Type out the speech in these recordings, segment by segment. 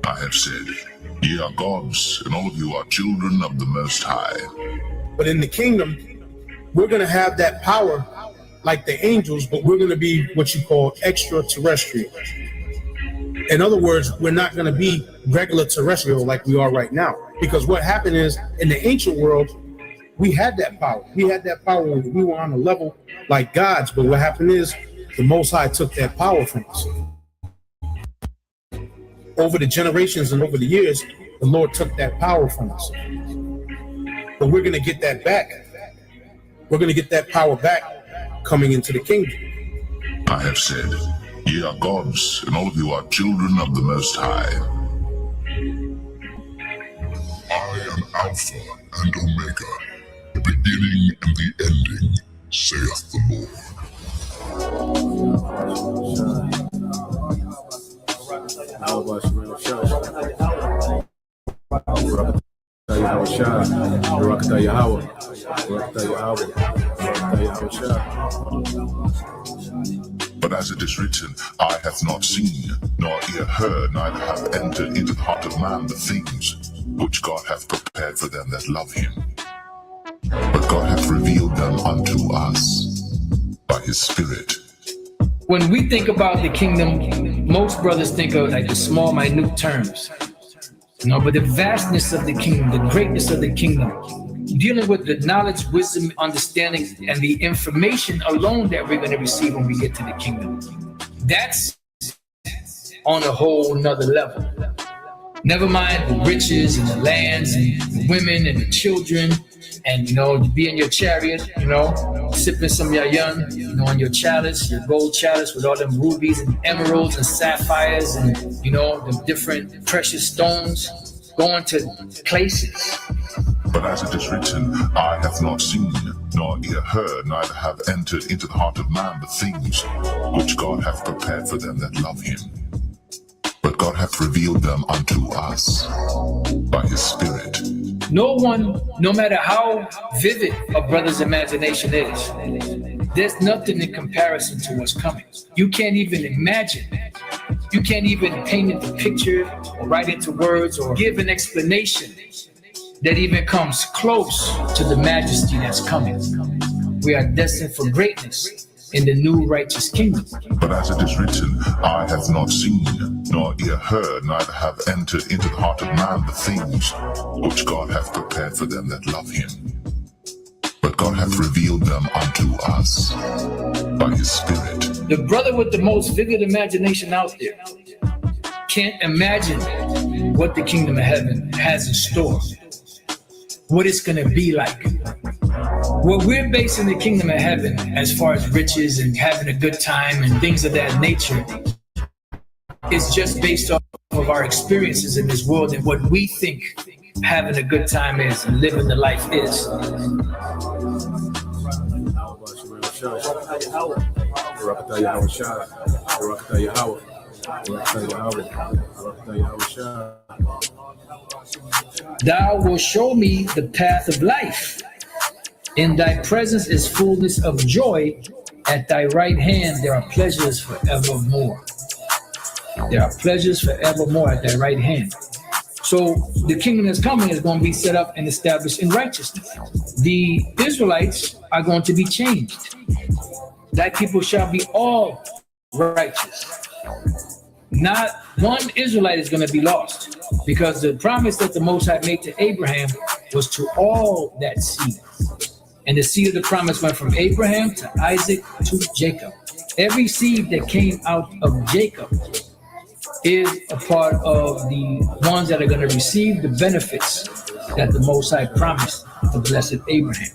I have said, ye are gods, and all of you are children of the Most High. But in the kingdom, we're going to have that power like the angels, but we're going to be what you call extraterrestrial. In other words, we're not going to be regular terrestrial like we are right now. Because what happened is, in the ancient world, we had that power. We had that power when we were on a level like gods. But what happened is, the Most High took that power from us. Over the generations and over the years, the Lord took that power from us. But we're going to get that back. We're going to get that power back coming into the kingdom. I have said, ye are gods, and all of you are children of the Most High. I am Alpha and Omega, the beginning and the ending, saith the Lord. But as it is written, eye hath not seen, nor ear heard, neither hath entered into the heart of man the things which God hath prepared for them that love him. But God hath revealed them unto us by his Spirit. When we think about the kingdom, most brothers think of like the small, minute terms. But the vastness of the kingdom, the greatness of the kingdom, dealing with the knowledge, wisdom, understanding, and the information alone that we're going to receive when we get to the kingdom. That's on a whole nother level. Never mind the riches and the lands and the women and the children, and to be in your chariot, sipping some yayan, on your chalice, your gold chalice with all them rubies and emeralds and sapphires and the different precious stones, going to places. But as it is written, eye hath not seen, nor ear heard, neither have entered into the heart of man the things which God hath prepared for them that love him. But God hath revealed them unto us by his Spirit. No one, no matter how vivid a brother's imagination is, there's nothing in comparison to what's coming. You can't even imagine. You can't even paint it the picture or write it to words or give an explanation that even comes close to the majesty that's coming. We are destined for greatness in the new righteous kingdom. But as it is written, eye hath not seen, nor ear heard, neither have entered into the heart of man the things which God hath prepared for them that love him. But God hath revealed them unto us by his Spirit. The brother with the most vivid imagination out there can't imagine what the kingdom of heaven has in store, what it's going to be like. What we're basing the kingdom of heaven as far as riches and having a good time and things of that nature is just based off of our experiences in this world and what we think having a good time is and living the life is. Thou wilt show me the path of life. In thy presence is fullness of joy. At thy right hand there are pleasures forevermore. There are pleasures forevermore at thy right hand. So the kingdom that's coming is going to be set up and established in righteousness. The Israelites are going to be changed. Thy people shall be all righteous. Not one Israelite is going to be lost, because the promise that the Most High made to Abraham was to all that seed. And the seed of the promise went from Abraham to Isaac to Jacob. Every seed that came out of Jacob is a part of the ones that are going to receive the benefits that the Most High promised to blessed Abraham.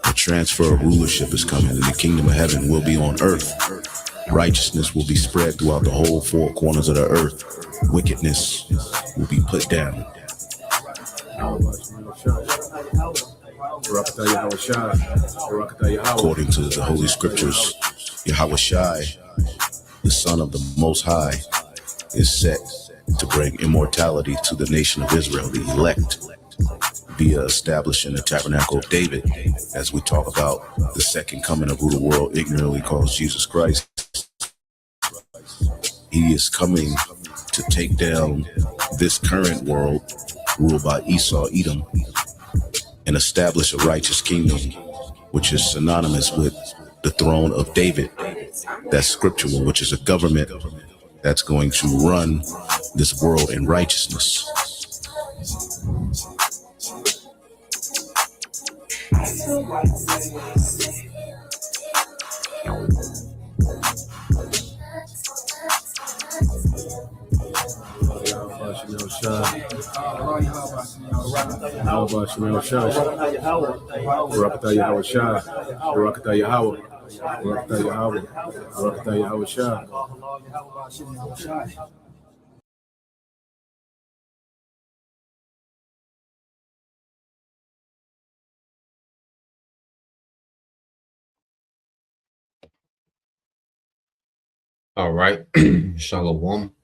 The transfer of rulership is coming, and the kingdom of heaven will be on earth. Righteousness will be spread throughout the whole four corners of the earth. Wickedness will be put down. According to the Holy Scriptures, Yahweh Shai, the Son of the Most High, is set to bring immortality to the nation of Israel, the elect, via establishing the tabernacle of David, as we talk about the second coming of who the world ignorantly calls Jesus Christ. He is coming to take down this current world ruled by Esau, Edom, and establish a righteous kingdom, which is synonymous with the throne of David. That's scriptural, which is a government that's going to run this world in righteousness. All right. Shalom.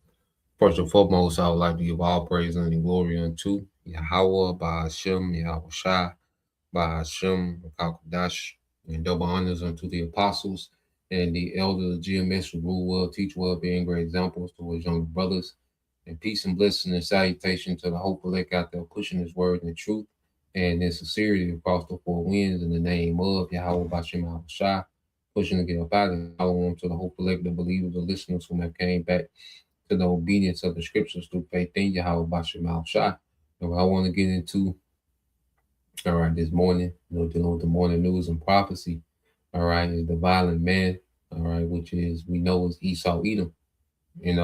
First and foremost, I would like to give all praise and glory unto Yahweh, Ba'ashem, Yahweh Shai, Ba'ashem, Kakadash, and double honors unto the apostles and the elders, GMS, who rule well, teach well, being great examples to his younger brothers. And peace and blessing and salutation to the hopeful elect out there pushing his word and truth and in sincerity across the four winds in the name of Yahweh, Ba'ashem, Yahweh Shai, pushing to get up out and follow on to the hopeful elect, the believers, the listeners who have came back to the obedience of the scriptures through faith in Yahweh Bashim Al Shai. And what I want to get into, all right, this morning, dealing with the morning news and prophecy, all right, is the violent man, all right, which is, we know is Esau Edom, and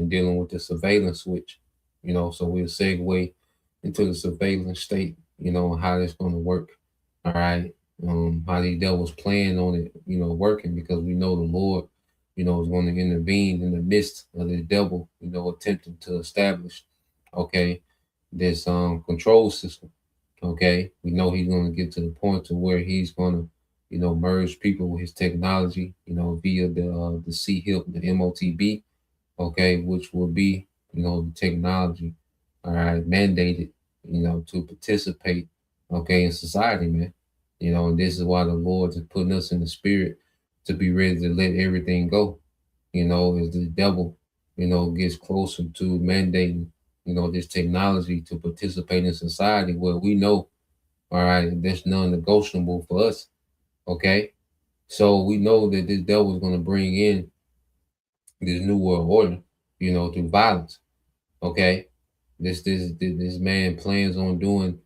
dealing with the surveillance switch, so we'll segue into the surveillance state, and how that's going to work, all right, how these devils plan on it, working, because we know the Lord, is going to intervene in the midst of the devil, attempting to establish, this control system. We know he's going to get to the point to where he's going to, merge people with his technology, via the C-HIP, the MOTB, which will be, the technology, all right, mandated, to participate, in society, man. And this is why the Lord is putting us in the spirit to be ready to let everything go, as the devil, gets closer to mandating, this technology to participate in society where we know, all right, that's non-negotiable for us, So we know that this devil is going to bring in this new world order, through violence, This man plans on doing,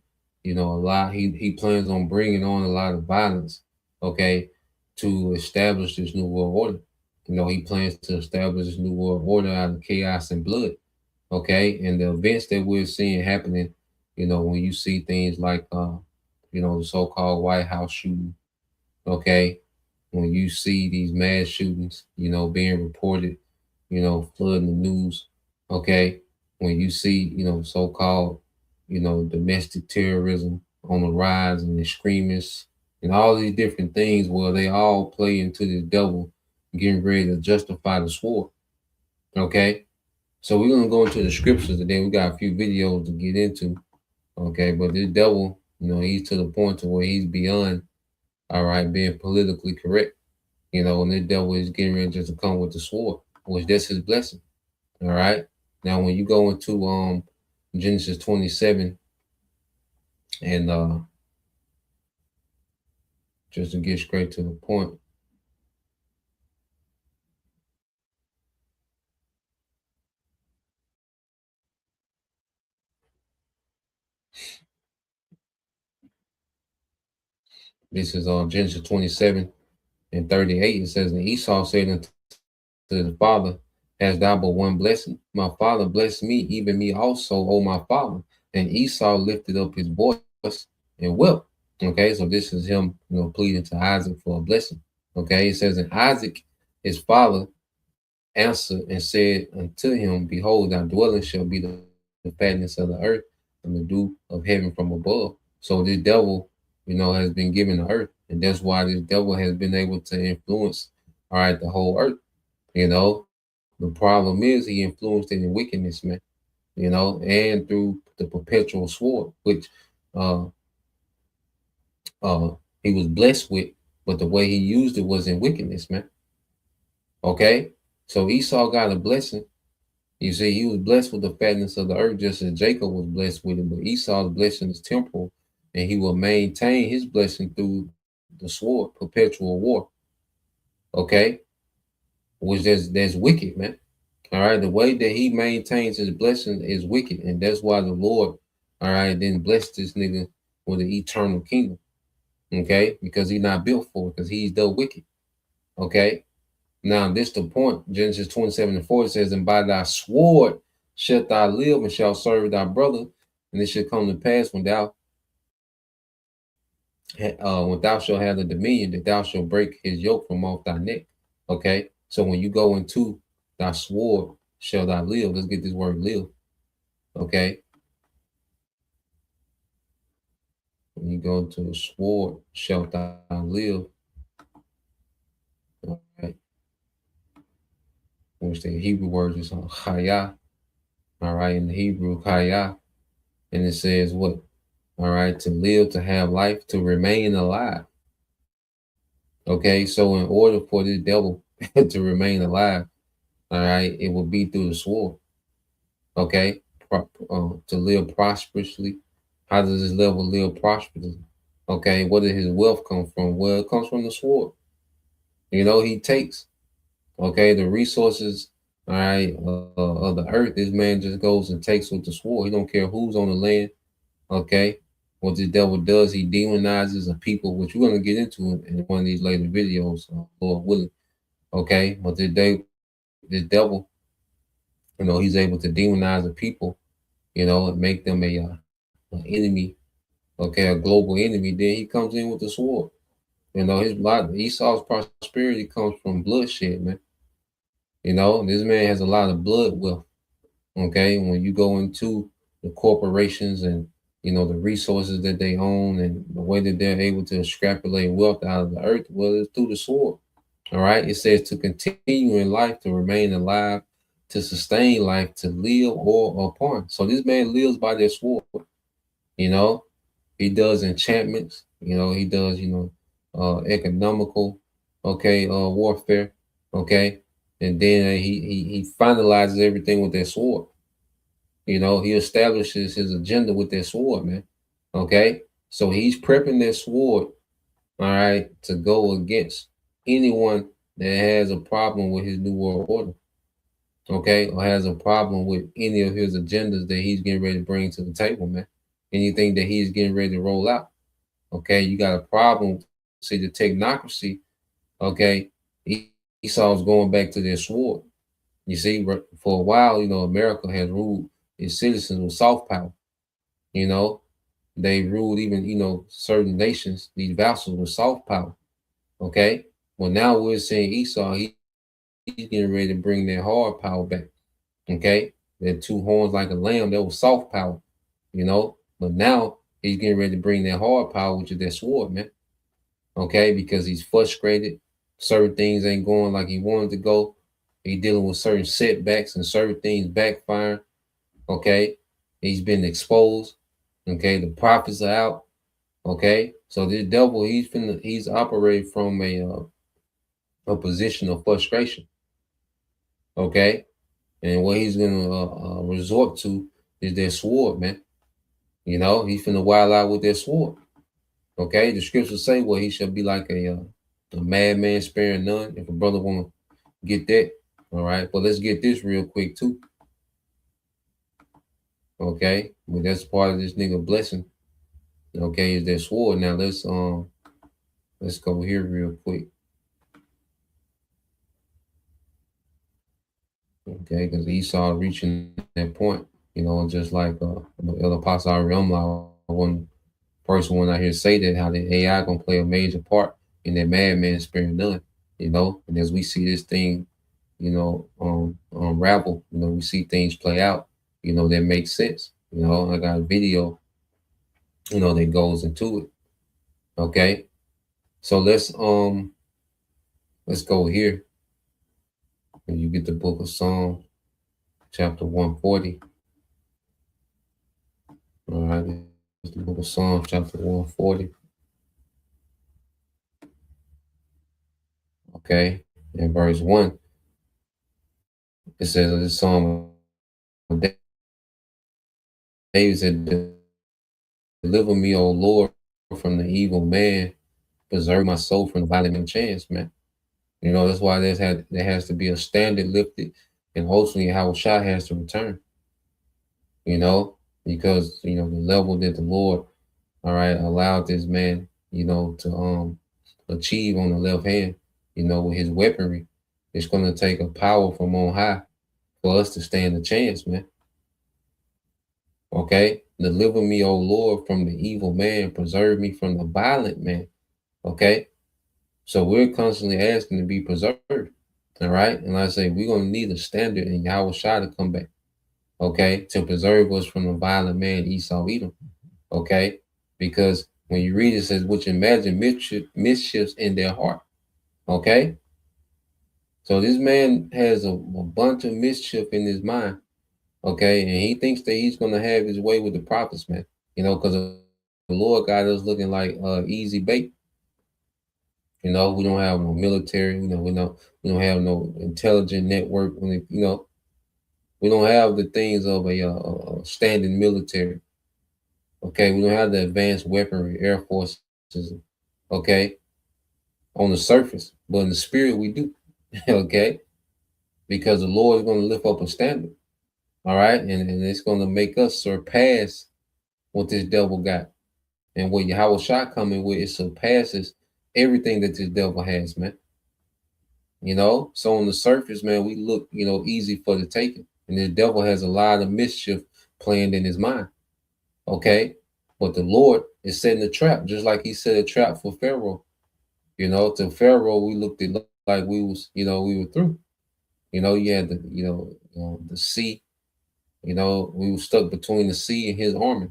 a lot. He plans on bringing on a lot of violence, to establish this new world order. He plans to establish this new world order out of chaos and blood. And the events that we're seeing happening, when you see things like, the so-called White House shooting, when you see these mass shootings, being reported, flooding the news, when you see, so-called, domestic terrorism on the rise and extremists and all these different things, where they all play into the devil getting ready to justify the sword. So we're going to go into the scriptures today. We got a few videos to get into. But this devil, he's to the point to where he's beyond, all right, being politically correct. And the devil is getting ready just to come with the sword, which that's his blessing. All right. Now, when you go into Genesis 27, and just to get straight to the point, this is on Genesis 27 and 38. It says, and Esau said unto his father, hast thou but one blessing? My father blessed me, even me also, O my father. And Esau lifted up his voice and wept. So this is him, pleading to Isaac for a blessing. It says, and Isaac, his father, answered and said unto him, behold, thy dwelling shall be the fatness of the earth, and the dew of heaven from above. So this devil, has been given the earth, and that's why this devil has been able to influence, all right, the whole earth. The problem is he influenced it in wickedness, man. And through the perpetual sword, which uh uh he was blessed with, but the way he used it was in wickedness, man. Okay, so Esau got a blessing. You see, he was blessed with the fatness of the earth, just as Jacob was blessed with it. But Esau's blessing is temporal, and he will maintain his blessing through the sword, perpetual war. Okay, which that's wicked, man. All right, the way that he maintains his blessing is wicked, and that's why the Lord, all right, then blessed this nigga with an eternal kingdom. Okay, because he's not built for it, because he's the wicked. Okay, now this the point. Genesis 27:4 says, "And by thy sword shalt thou live, and shalt serve thy brother, and it shall come to pass when thou shalt have the dominion, that thou shalt break his yoke from off thy neck." Okay, so when you go into thy sword shall thou live. Let's get this word live. Okay, when you go to the sword shalt thou live. All right, which the Hebrew word is chaya. All right, in the Hebrew chaya, and it says what? All right, to live, to have life, to remain alive. Okay, so in order for this devil to remain alive, all right, it will be through the sword. Okay, to live prosperously. How does this level live prosperously? Okay, where did his wealth come from? Well, it comes from the sword. He takes, okay, the resources, all right, of the earth. This man just goes and takes with the sword. He don't care who's on the land. Okay, what the devil does, he demonizes a people, which we're going to get into in one of these later videos, Lord willing. Okay, but the devil, he's able to demonize a people, and make them an enemy, okay, a global enemy. Then he comes in with the sword. Esau's prosperity comes from bloodshed, man. This man has a lot of blood wealth. Okay, when you go into the corporations and the resources that they own and the way that they're able to extrapolate wealth out of the earth, well, it's through the sword. All right, it says to continue in life, to remain alive, to sustain life, to live or upon. So this man lives by their sword. He does enchantments. He does economical, okay, warfare, okay, and then he finalizes everything with that sword. He establishes his agenda with that sword, man. Okay, so he's prepping that sword, all right, to go against anyone that has a problem with his new world order, okay, or has a problem with any of his agendas that he's getting ready to bring to the table, man. Anything that he's getting ready to roll out, okay, you got a problem. See, the technocracy, okay, Esau's going back to their sword. You see, for a while, America has ruled its citizens with soft power. They ruled even, certain nations, these vassals, with soft power. Okay, well, now we're seeing Esau, he's getting ready to bring their hard power back. Okay, their two horns like a lamb, that was soft power, but now he's getting ready to bring their hard power, which is their sword, man. Okay, because he's frustrated. Certain things ain't going like he wanted to go. He's dealing with certain setbacks and certain things backfiring. Okay, he's been exposed. Okay, the prophets are out. Okay, so this devil, he's operating from a position of frustration. Okay, and what he's gonna resort to is their sword, man. He's finna wild out with their sword. Okay, the scriptures say, well, he shall be like a madman sparing none. If a brother want to get that, all right. But let's get this real quick too. Okay, well, that's part of this nigga blessing. Okay, is that sword. Now let's go here real quick. Okay, because Esau reaching that point, just like the Apostle Ariamla, one person when I hear say that, how the AI gonna play a major part in that madman sparing none, and as we see this thing, unravel, we see things play out, that makes sense. You know, I got a video, that goes into it. Okay. So let's go here. When you get the book of Psalms, chapter 140. All right. It's the book of Psalms, chapter 140. Okay. In verse 1, it says of this Psalm of David said, "Deliver me, O Lord, from the evil man. Preserve my soul from the violent man chance," man. That's why there has to be a standard lifted, and ultimately Yahushua has to return. Because the level that the Lord, all right, allowed this man, to achieve on the left hand, with his weaponry, it's going to take a power from on high for us to stand a chance, man. Okay, deliver me, O Lord, from the evil man. Preserve me from the violent man. Okay, so we're constantly asking to be preserved. All right, and like I say, we're going to need a standard in Yahushua to come back. Okay, to preserve us from the violent man Esau Edom. Okay, because when you read it, says, which imagine mischiefs in their heart. Okay, so this man has a bunch of mischief in his mind. Okay, and he thinks that he's going to have his way with the prophets, man. Because the Lord got us looking like easy bait. We don't have no military. We don't have no intelligent network. We don't have the things of a standing military. Okay, we don't have the advanced weaponry, air forces. Okay, on the surface, but in the spirit we do. Okay, because the Lord is going to lift up a standard. All right, and it's going to make us surpass what this devil got, and what Yahushua coming with, it surpasses everything that this devil has, man. So on the surface, man, we look, easy for the taking, and the devil has a lot of mischief planned in his mind. Okay, but the Lord is setting a trap, just like He set a trap for Pharaoh. To Pharaoh, we looked at like we was, we were through. You had the sea. We were stuck between the sea and his army.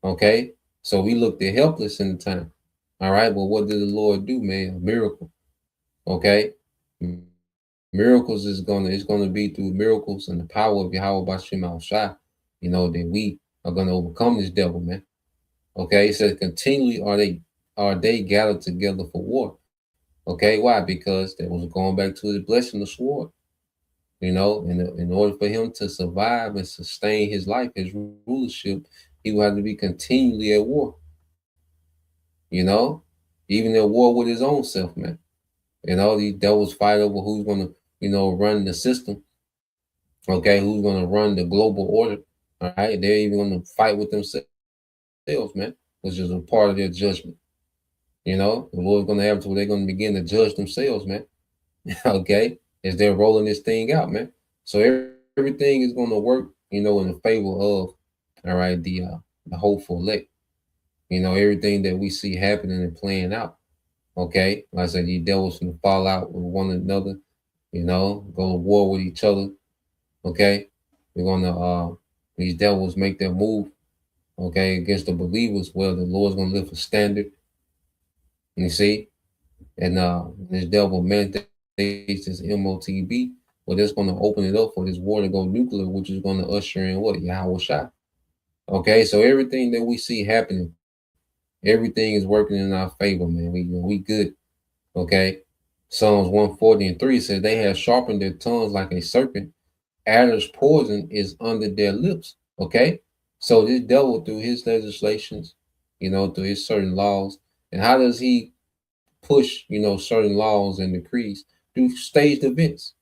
Okay, so we looked at helpless in the time. All right, but what did the Lord do, man? A miracle. Okay, miracles it's gonna be through miracles and the power of Yahweh Bashim Al-Shai. That we are gonna overcome this devil, man. Okay, it says continually are they gathered together for war. Okay, why? Because they was going back to his blessing the sword. In order for him to survive and sustain his life, his rulership, he would have to be continually at war. Even at war with his own self, man. These devils fight over who's gonna, run the system. Okay, who's gonna run the global order? All right, they're even gonna fight with themselves, man, which is a part of their judgment. The Lord's gonna have to where they're gonna begin to judge themselves, man. Okay, as they're rolling this thing out, man. So everything is gonna work, in the favor of, all right, the hopeful elect. Everything that we see happening and playing out. Okay, like I said, these devils gonna fall out with one another. Go to war with each other. Okay, we're gonna these devils make their move. Okay, against the believers. Well, the Lord's gonna lift a standard. You see, and this devil mandates this MOTB. Well, that's going to open it up for this war to go nuclear, which is going to usher in what? Yahushua. Okay, so everything that we see happening, everything is working in our favor, man. We good. Okay, Psalms 140:3 says they have sharpened their tongues like a serpent. Adder's poison is under their lips. Okay, so this devil through his legislations, through his certain laws, and how does he push, certain laws and decrees? Through staged events.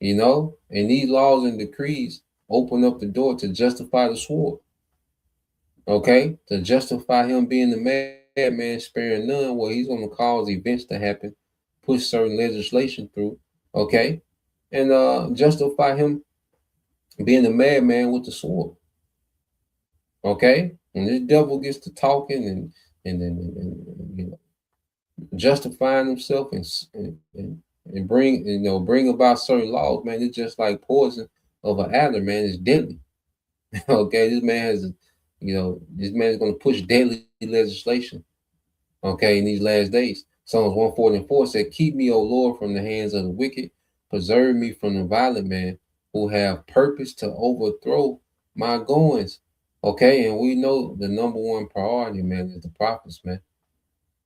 And these laws and decrees open up the door to justify the sword. Okay, to justify him being the madman sparing none. Well, he's going to cause events to happen, push certain legislation through. Okay, and justify him being the madman with the sword. Okay, and this devil gets to talking and justifying himself and bring about certain laws, man. It's just like poison of an adder, man. It's deadly. Okay, this man has, this man is going to push deadly legislation. Okay, in these last days. Psalms 144 said, "Keep me, O Lord, from the hands of the wicked. Preserve me from the violent man who have purpose to overthrow my goings." Okay, and we know the number one priority, man, is the prophets, man.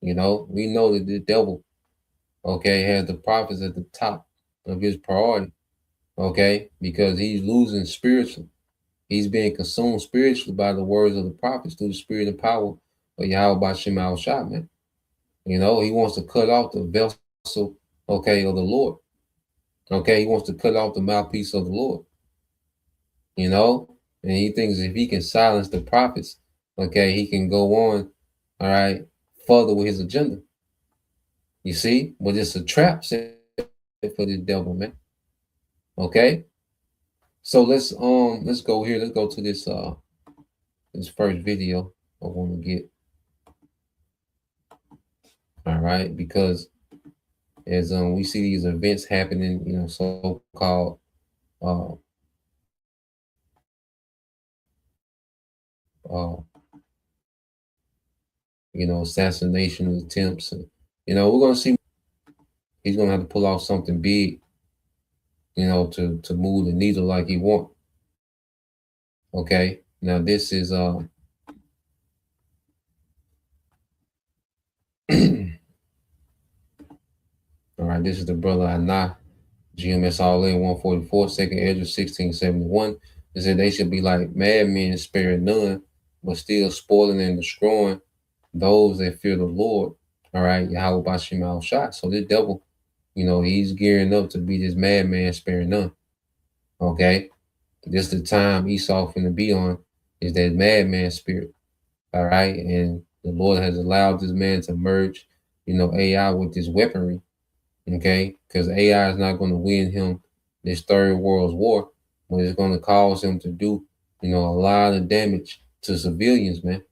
We know that the devil, okay, has the prophets at the top of his priority, okay, because he's losing spiritually. He's being consumed spiritually by the words of the prophets through the spirit and power of Yahweh Bashim al-Shah, man. He wants to cut off the vessel, okay, of the Lord. Okay, he wants to cut off the mouthpiece of the Lord. And he thinks if he can silence the prophets, okay, he can go on, all right, further with his agenda. You see? But it's a trap set for the devil, man. Okay? So let's go here. Let's go to this first video I want to get. All right, because as we see these events happening, so-called assassination attempts, and we're gonna see he's gonna have to pull off something big, to move the needle like he want. Okay, now this is all right, this is the brother Anah, GMS all in 144, 2nd Ezra 1671. It said they should be like madmen, sparing none, but still spoiling and destroying those that fear the Lord. All right, Yahweh Bashim al-Shah. So this devil, he's gearing up to be this madman, sparing none. Okay, this the time Esau finna be on, is that madman spirit. All right, and the Lord has allowed this man to merge, AI with this weaponry. Okay, because AI is not going to win him this third world war, but it's going to cause him to do, a lot of damage to civilians, man.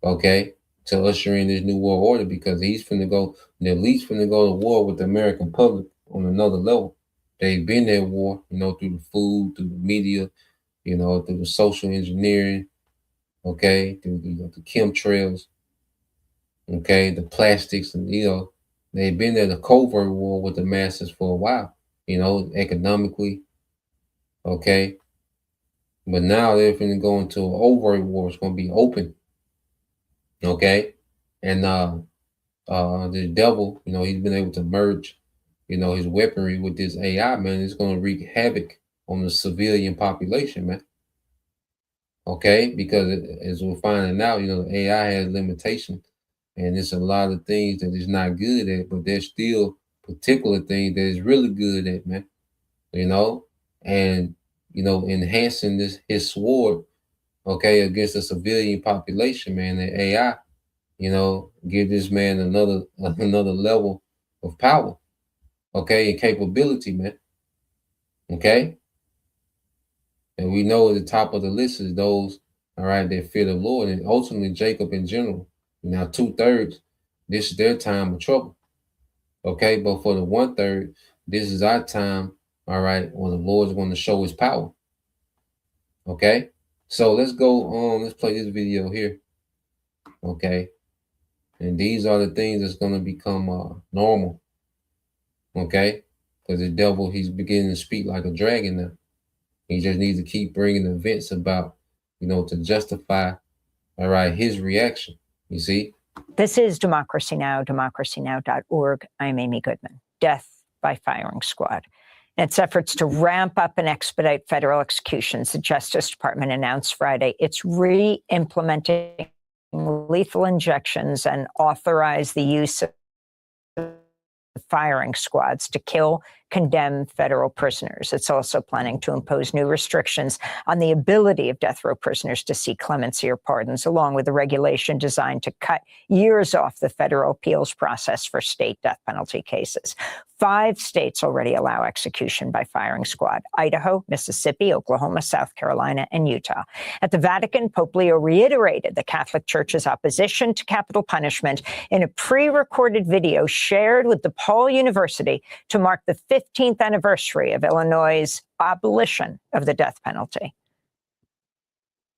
Okay, to usher in this new world order, because he's finna go, at least finna go to war with the American public on another level. They've been at war, through the food, through the media, through the social engineering, okay, through the chemtrails, okay, the plastics, and they've been at a covert war with the masses for a while, economically, okay, but now they're finna go into an overt war. It's gonna be open, okay, and the devil, he's been able to merge, his weaponry with this AI, man. It's gonna wreak havoc on the civilian population, man. Okay, because as we're finding out, the AI has limitations. And it's a lot of things that it's not good at, but there's still particular things that it's really good at, man. And enhancing his sword, okay, against the civilian population, man. The AI, give this man another level of power, okay, and capability, man. Okay. And we know at the top of the list is those, all right, that fear the Lord, and ultimately Jacob in general. Now, 2/3, this is their time of trouble. Okay, but for the 1/3, this is our time, all right, when the Lord's going to show his power. Okay, so let's go on. Let's play this video here. Okay, and these are the things that's going to become normal. Okay, because the devil, he's beginning to speak like a dragon now. He just needs to keep bringing events about, to justify, all right, his reaction. You see? This is Democracy Now!, democracynow.org. I'm Amy Goodman. Death by firing squad. In its efforts to ramp up and expedite federal executions, the Justice Department announced Friday it's re-implementing lethal injections and authorized the use of firing squads to kill condemned federal prisoners. It's also planning to impose new restrictions on the ability of death row prisoners to seek clemency or pardons, along with a regulation designed to cut years off the federal appeals process for state death penalty cases. 5 states already allow execution by firing squad: Idaho, Mississippi, Oklahoma, South Carolina, and Utah. At the Vatican, Pope Leo reiterated the Catholic Church's opposition to capital punishment in a pre-recorded video shared with DePaul University to mark the 15th anniversary of Illinois' abolition of the death penalty.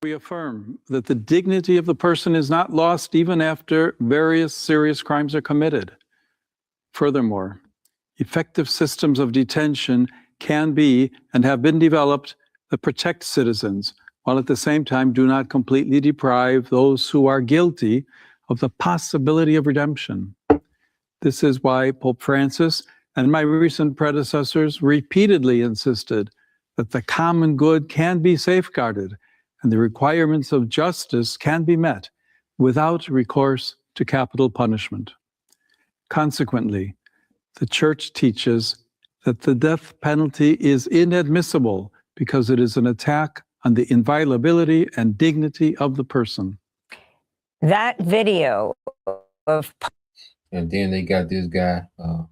We affirm that the dignity of the person is not lost even after various serious crimes are committed. Furthermore, effective systems of detention can be and have been developed that protect citizens, while at the same time do not completely deprive those who are guilty of the possibility of redemption. This is why Pope Francis and my recent predecessors repeatedly insisted that the common good can be safeguarded and the requirements of justice can be met without recourse to capital punishment. Consequently, the Church teaches that the death penalty is inadmissible because it is an attack on the inviolability and dignity of the person. That video of And then they got this guy,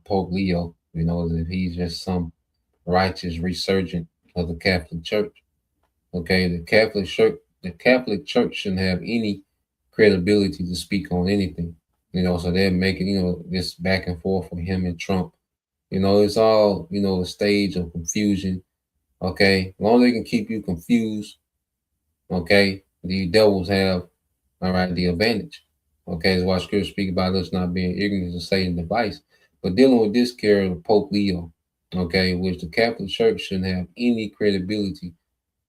Pope Leo, you know, as if he's just some righteous resurgent of the Catholic Church. Okay, the Catholic Church shouldn't have any credibility to speak on anything. You know, so they're making, you know, this back and forth with him and Trump. You know, it's all, you know, a stage of confusion. Okay, as long as they can keep you confused, okay, the devils have, all right, the advantage. Okay, that's why Scripture speak about us not being ignorant of Satan's device. But dealing with this character, Pope Leo, okay, which the Catholic Church shouldn't have any credibility,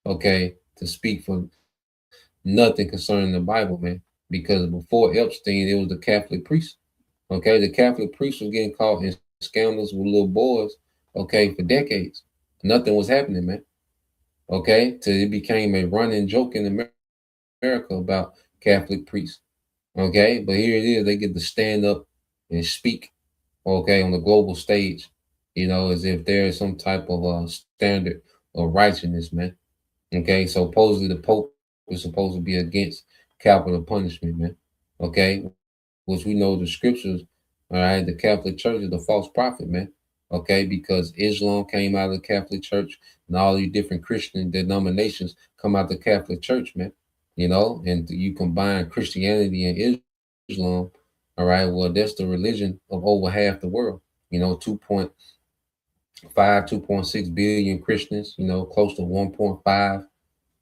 okay, to speak for nothing concerning the Bible, man. Because before Epstein, it was the Catholic priest. Okay, the Catholic priest was getting caught in scandals with little boys, okay, for decades. Nothing was happening, man. Okay, till it became a running joke in America about Catholic priests. Okay, but here it is, they get to stand up and speak, okay, on the global stage, you know, as if there is some type of standard of righteousness, man. Okay, so supposedly the Pope is supposed to be against capital punishment, man. Okay, which we know the scriptures, all right, the Catholic Church is the false prophet, man. Okay, because Islam came out of the Catholic Church and all these different Christian denominations come out of the Catholic Church, man. You know, and you combine Christianity and Islam, all right, well, that's the religion of over half the world. You know, 2.5, 2.6 billion Christians, you know, close to 1.5,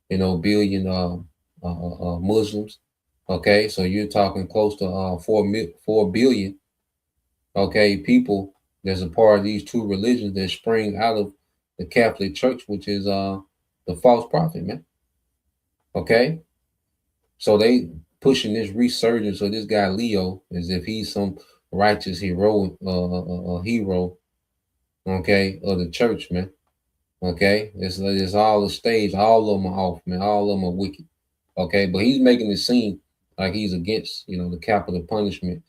you know, billion Muslims. Okay, so you're talking close to 4 billion, okay, people that's a part of these two religions that spring out of the Catholic Church, which is the false prophet, man. Okay, so they pushing this resurgence of this guy Leo as if he's some righteous hero, okay, of the church, man. Okay, it's all a stage. All of them are off, man. All of them are wicked. Okay, but he's making it seem like he's against, you know, the capital punishment.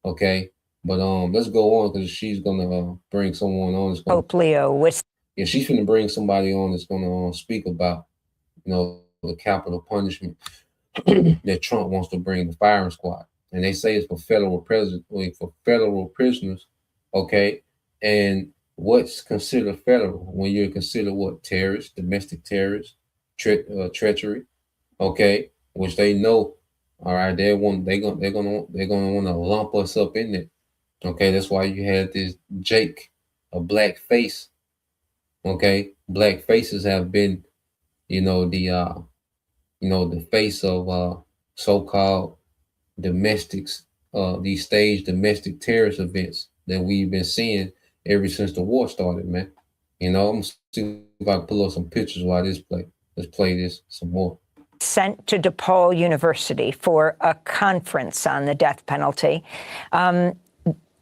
Okay, but let's go on because she's gonna bring someone on. Pope Leo was. Yeah, she's gonna bring somebody on that's gonna speak about, you know, the capital punishment that Trump wants to bring, the firing squad, and they say it's for federal prisoners. Okay, and what's considered federal when you're considered what? Terrorists, domestic terrorists, treachery. Okay, which they know. All right, they're gonna want to lump us up in it. Okay, that's why you had this Jake, a black face. Okay, black faces have been, you know, the face of so-called domestics, these staged domestic terrorist events that we've been seeing ever since the war started, man. You know, I'm gonna see if I can pull up some pictures while this play. Let's play this some more. Sent to DePaul University for a conference on the death penalty.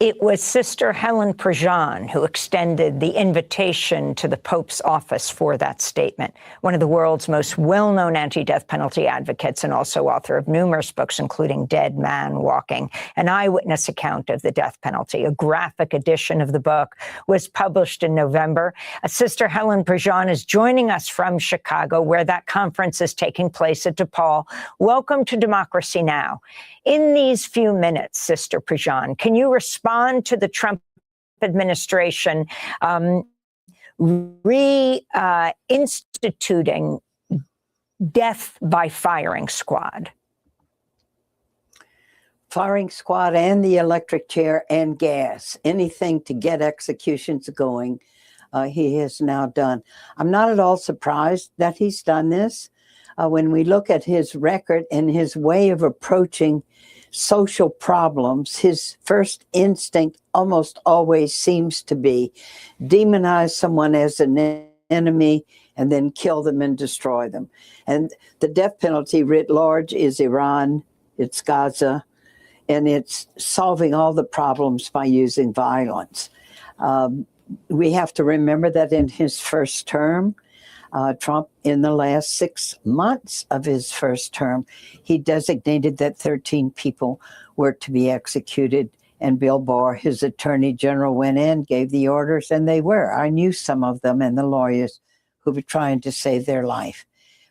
It was Sister Helen Prejean who extended the invitation to the Pope's office for that statement. One of the world's most well-known anti-death penalty advocates and also author of numerous books, including Dead Man Walking, an eyewitness account of the death penalty. A graphic edition of the book was published in November. Sister Helen Prejean is joining us from Chicago, where that conference is taking place at DePaul. Welcome to Democracy Now! In these few minutes, Sister Prejean, can you respond to the Trump administration reinstituting death by firing squad? Firing squad and the electric chair and gas, anything to get executions going, he has now done. I'm not at all surprised that he's done this. when we look at his record and his way of approaching social problems, his first instinct almost always seems to be demonize someone as an enemy and then kill them and destroy them. And the death penalty writ large is Iran, it's Gaza, and it's solving all the problems by using violence. We have to remember that in his first term, Trump, in the last 6 months of his first term, he designated that 13 people were to be executed. And Bill Barr, his attorney general, went in, gave the orders, and they were. I knew some of them and the lawyers who were trying to save their life.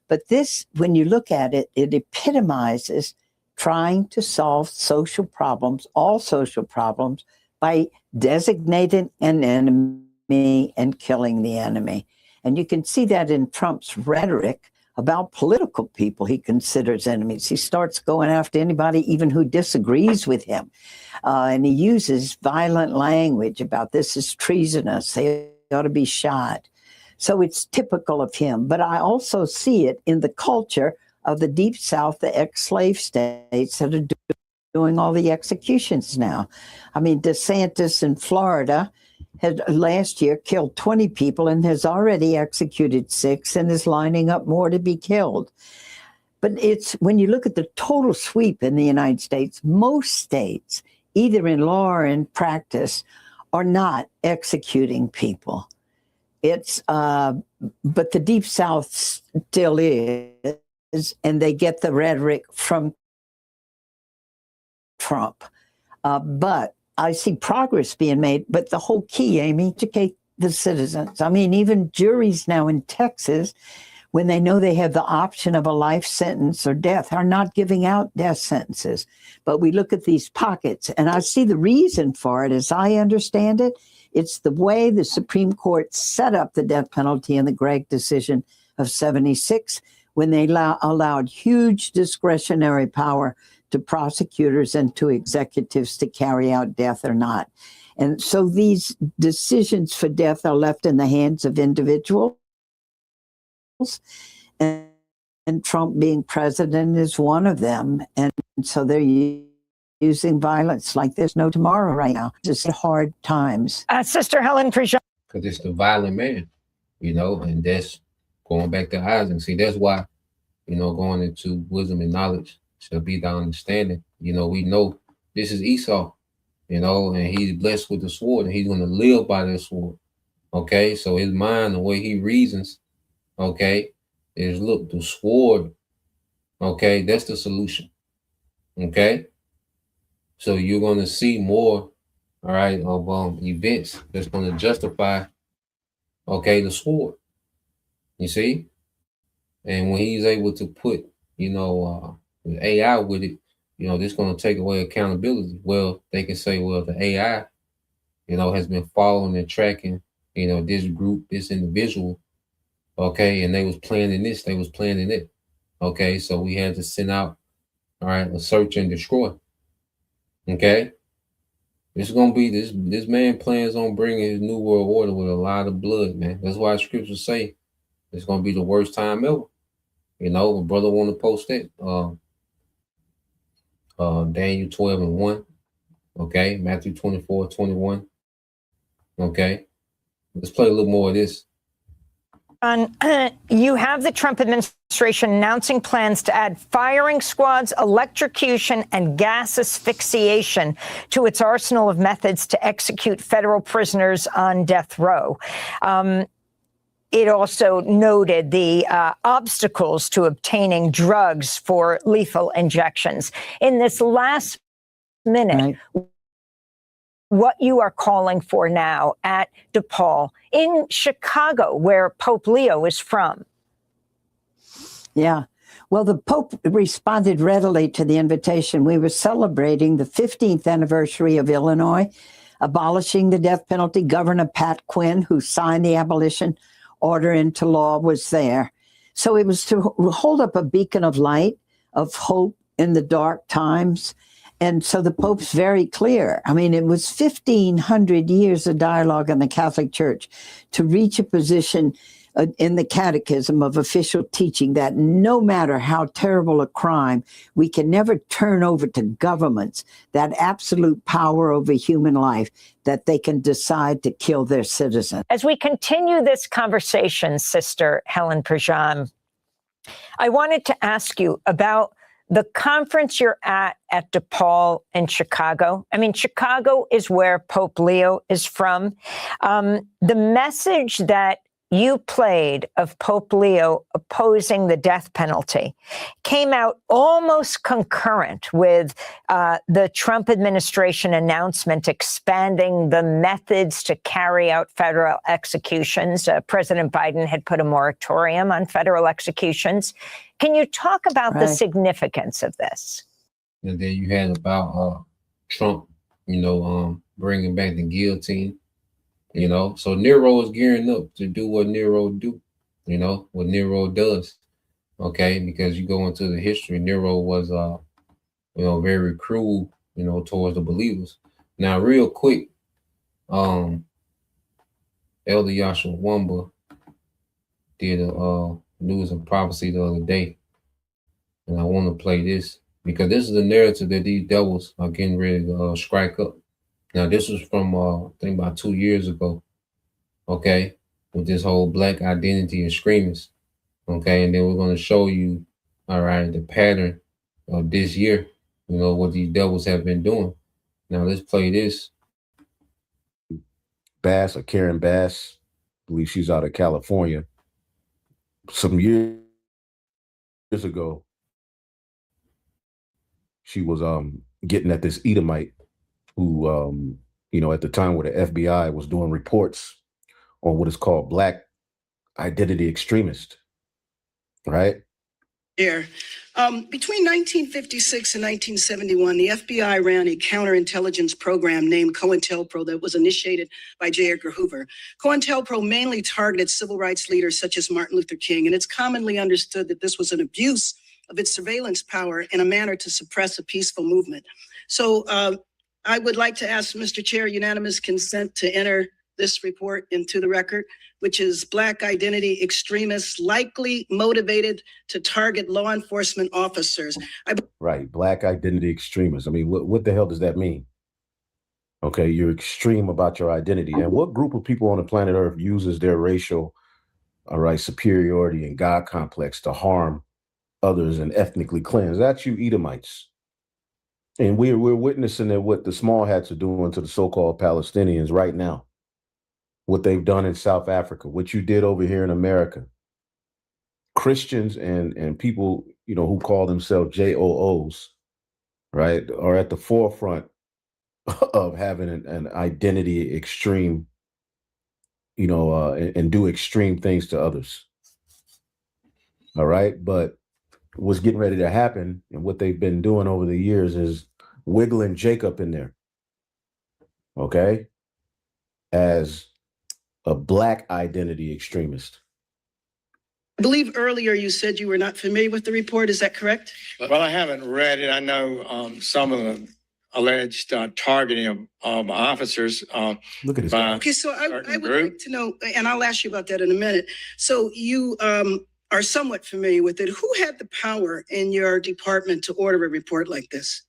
But this, when you look at it, it epitomizes trying to solve social problems, all social problems, by designating an enemy and killing the enemy. And you can see that in Trump's rhetoric about political people he considers enemies. He starts going after anybody even who disagrees with him. And he uses violent language about this is treasonous, they ought to be shot. So it's typical of him. But I also see it in the culture of the Deep South, the ex-slave states that are doing all the executions now. I mean, DeSantis in Florida had last year killed 20 people and has already executed 6 and is lining up more to be killed. But it's when you look at the total sweep in the United States, most states, either in law or in practice, are not executing people. It's but the Deep South still is, and they get the rhetoric from Trump. But I see progress being made, but the whole key, Amy, educate the citizens. I mean, even juries now in Texas, when they know they have the option of a life sentence or death, are not giving out death sentences. But we look at these pockets, and I see the reason for it, as I understand it. It's the way the Supreme Court set up the death penalty in the Gregg decision of 76, when they allowed huge discretionary power to prosecutors and to executives to carry out death or not. And so these decisions for death are left in the hands of individuals. And Trump being president is one of them. And so they're using violence like there's no tomorrow right now. Just hard times. Sister Helen Prejean. Because it's the violent man, and that's going back to Isaac. See, that's why, going into wisdom and knowledge shall be thy understanding. We know this is Esau, and he's blessed with the sword, and he's going to live by that sword. Okay, so his mind, the way he reasons, okay, is look, the sword, okay, that's the solution. Okay, so you're going to see more, all right, of events that's going to justify, okay, the sword. You see, and when he's able to put, AI with it, this going to take away accountability. Well, they can say, well, the AI, has been following and tracking, this group, this individual, okay, and they was planning this, they was planning it, okay, so we had to send out, all right, a search and destroy, okay. This is going to be, this man plans on bringing his new world order with a lot of blood, man. That's why scriptures say it's going to be the worst time ever. A brother want to post that. Daniel 12:1. Okay. Matthew 24:21. Okay. Let's play a little more of this. You have the Trump administration announcing plans to add firing squads, electrocution, and gas asphyxiation to its arsenal of methods to execute federal prisoners on death row. It also noted the obstacles to obtaining drugs for lethal injections. In this last minute, right, what you are calling for now at DePaul in Chicago, where Pope Leo is from. Yeah. Well, the Pope responded readily to the invitation. We were celebrating the 15th anniversary of Illinois abolishing the death penalty. Governor Pat Quinn, who signed the abolition order into law, was there. So it was to hold up a beacon of light, of hope in the dark times. And so the Pope's very clear. I mean, it was 1,500 years of dialogue in the Catholic Church to reach a position in the catechism of official teaching that no matter how terrible a crime, we can never turn over to governments that absolute power over human life that they can decide to kill their citizens. As we continue this conversation, Sister Helen Prejean, I wanted to ask you about the conference you're at DePaul in Chicago. I mean, Chicago is where Pope Leo is from. The message that you played of Pope Leo opposing the death penalty came out almost concurrent with the Trump administration announcement expanding the methods to carry out federal executions. President Biden had put a moratorium on federal executions. Can you talk about the significance of this? And then you had about Trump, bringing back the guillotine. So Nero is gearing up to do what Nero do, what Nero does. Okay, because you go into the history, Nero was, very cruel, towards the believers. Now, real quick, Elder Yahshua Wamba did a news and prophecy the other day, and I want to play this because this is the narrative that these devils are getting ready to strike up. Now, this was from, I think about 2 years ago, okay, with this whole black identity extremists, okay? And then we're going to show you, all right, the pattern of this year, what these devils have been doing. Now, let's play this. Bass, or Karen Bass, I believe she's out of California. Some years ago, she was getting at this Edomite who, at the time where the FBI was doing reports on what is called black identity extremist, right? Here. Between 1956 and 1971, the FBI ran a counterintelligence program named COINTELPRO that was initiated by J. Edgar Hoover. COINTELPRO mainly targeted civil rights leaders such as Martin Luther King, and it's commonly understood that this was an abuse of its surveillance power in a manner to suppress a peaceful movement. So I would like to ask Mr. Chair unanimous consent to enter this report into the record, which is black identity extremists likely motivated to target law enforcement officers. Right, black identity extremists. I mean, what the hell does that mean? Okay, you're extreme about your identity. And what group of people on the planet Earth uses their racial, superiority and God complex to harm others and ethnically cleanse? That's you Edomites. And we're witnessing that what the small hats are doing to the so-called Palestinians right now, what they've done in South Africa, what you did over here in America. Christians and people, who call themselves JOOs, right, are at the forefront of having an identity extreme, and do extreme things to others. All right. But what's getting ready to happen and what they've been doing over the years is wiggling Jacob in there, okay, as a black identity extremist. I believe earlier you said you were not familiar with the report. Is that correct? Well, I haven't read it. I know some of the alleged targeting of officers. Look at this. Okay, so I would like to know, and I'll ask you about that in a minute. So you are somewhat familiar with it. Who had the power in your department to order a report like this?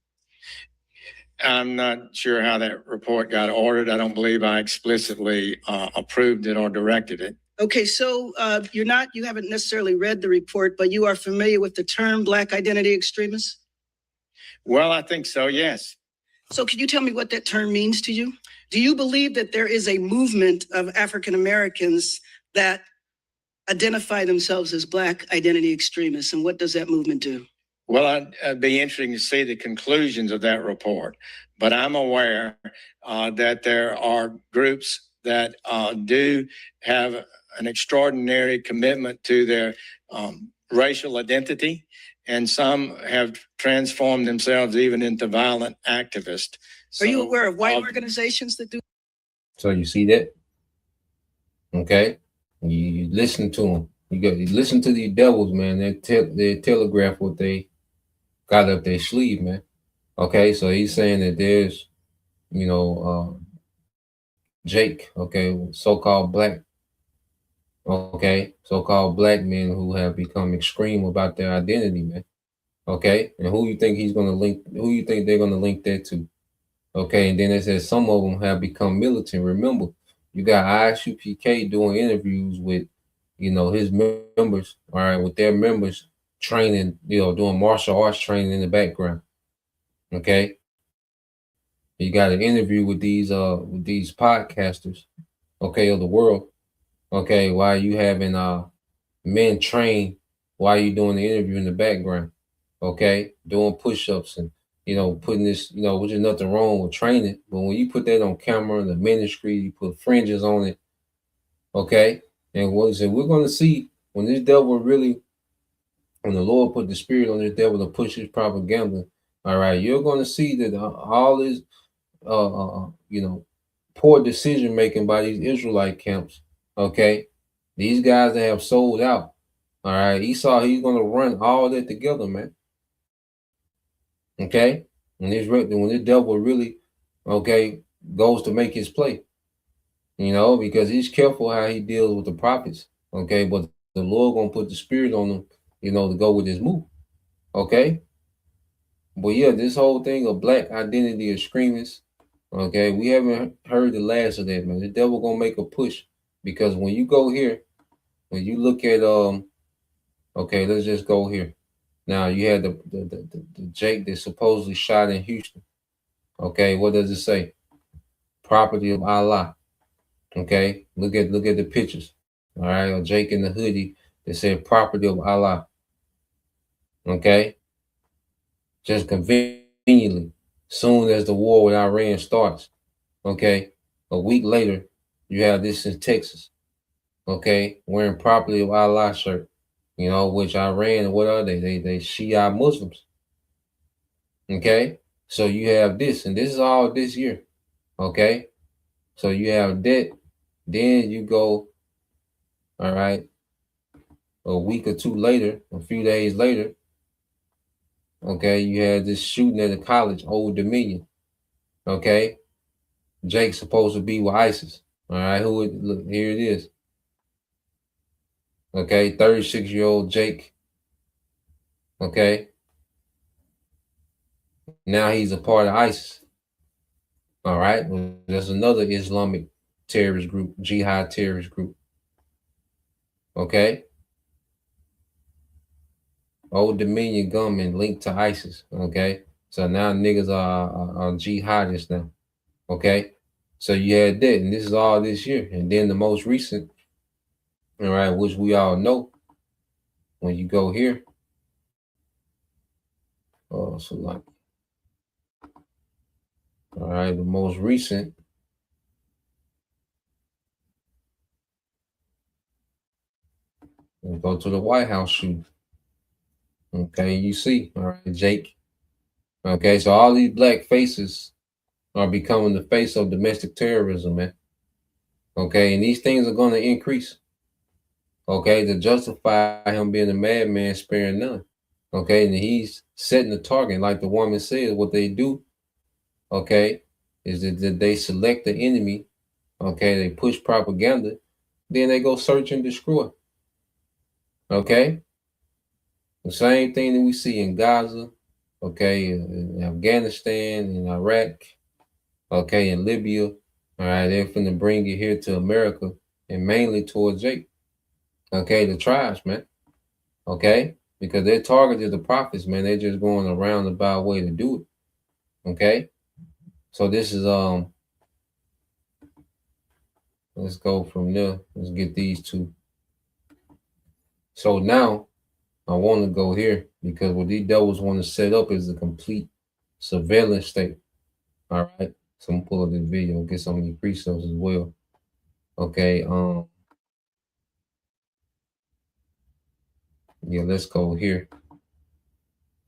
I'm not sure how that report got ordered. I don't believe I explicitly approved it or directed it. Okay, so you haven't necessarily read the report, but you are familiar with the term black identity extremists? Well, I think so, yes. So can you tell me what that term means to you? Do you believe that there is a movement of African Americans that identify themselves as black identity extremists, and what does that movement do? Well, I'd be interesting to see the conclusions of that report, but I'm aware that there are groups that do have an extraordinary commitment to their racial identity, and some have transformed themselves even into violent activists. Are you aware of white organizations that do? So you see that? Okay, you listen to them. You listen to these devils, man. They telegraph what they got up their sleeve, man. Okay, so he's saying that there's, Jake, okay, so-called black, Okay, so-called black men who have become extreme about their identity, man. Okay, and who you think he's gonna link? Who you think they're gonna link that to? Okay, and then it says some of them have become militant. Remember, you got ISUPK doing interviews with, his members, all right, with their members training, doing martial arts training in the background. Okay, you got an interview with these podcasters, okay, of the world. Okay, while you having men train, while you doing the interview in the background, okay, doing push-ups and putting this, which is nothing wrong with training, but when you put that on camera in the ministry, you put fringes on it, okay, and what is it? We're going to see when this devil really, when the Lord put the spirit on this devil to push his propaganda. All right, you're going to see that all this, poor decision making by these Israelite camps. Okay, these guys that have sold out. All right, Esau, he's going to run all that together, man. Okay, when this devil really, okay, goes to make his play, because he's careful how he deals with the prophets. Okay, but the Lord gonna put the spirit on him, to go with his move. Okay, but yeah, this whole thing of black identity extremists. Okay, we haven't heard the last of that, man. The devil gonna make a push because when you go here, when you look at okay, let's just go here. Now you had the Jake that supposedly shot in Houston. Okay, what does it say? Property of Allah. Okay, look at the pictures. All right, or Jake in the hoodie that said property of Allah. Okay, just conveniently, soon as the war with Iran starts. Okay, a week later, you have this in Texas. Okay, wearing property of Allah shirt. Which Iran, what are they? They Shia Muslims. Okay, so you have this, and this is all this year. Okay, so you have that. Then you go, all right, a week or two later, a few days later, okay, you had this shooting at a college, Old Dominion. Okay, Jake's supposed to be with ISIS. All right, look, here it is. Okay, 36-year-old Jake. Okay, now he's a part of ISIS. All right, well, there's another Islamic terrorist group, jihad terrorist group. Okay, Old Dominion gunmen linked to ISIS. Okay, so now niggas are jihadists now. Okay, so you had that, and this is all this year, and then the most recent, all right, which we all know, when you go here, all right, the most recent, we'll go to the White House shoot. Okay, you see, all right, Jake. Okay, so all these black faces are becoming the face of domestic terrorism, man. Okay, and these things are going to increase. Okay, to justify him being a madman, sparing none. Okay, and he's setting the target, like the woman said. What they do, okay, is that they select the enemy. Okay, they push propaganda, then they go search and destroy. Okay, the same thing that we see in Gaza, okay, in Afghanistan, in Iraq, okay, in Libya. All right, they're finna bring it here to America and mainly towards Jake. Okay, the tribes, man. Okay, because they're targeted the prophets, man. They're just going a roundabout way to do it. Okay, so this is let's go from there. Let's get these two. So now I want to go here because what these devils want to set up is a complete surveillance state. All right, so I'm gonna pull up this video and get some of these precepts as well. Okay, yeah, let's go here.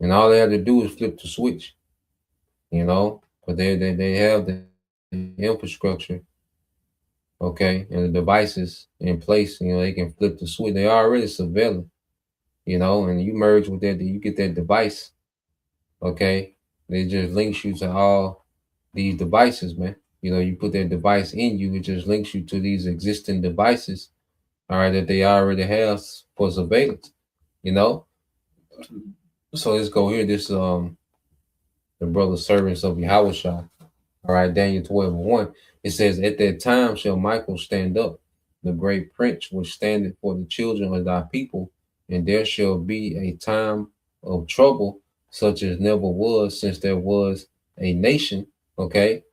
And all they have to do is flip the switch, but they have the infrastructure, okay, and the devices in place, they can flip the switch. They are already surveilling, and you merge with that, you get that device, okay, they just links you to all these devices, man. You put that device in you, it just links you to these existing devices, all right, that they already have for surveillance, you know. So let's go here. This the brother servants of Yahushua. All right, Daniel 12:1. It says, at that time shall Michael stand up, the great prince which standeth for the children of thy people, and there shall be a time of trouble, such as never was since there was a nation. Okay.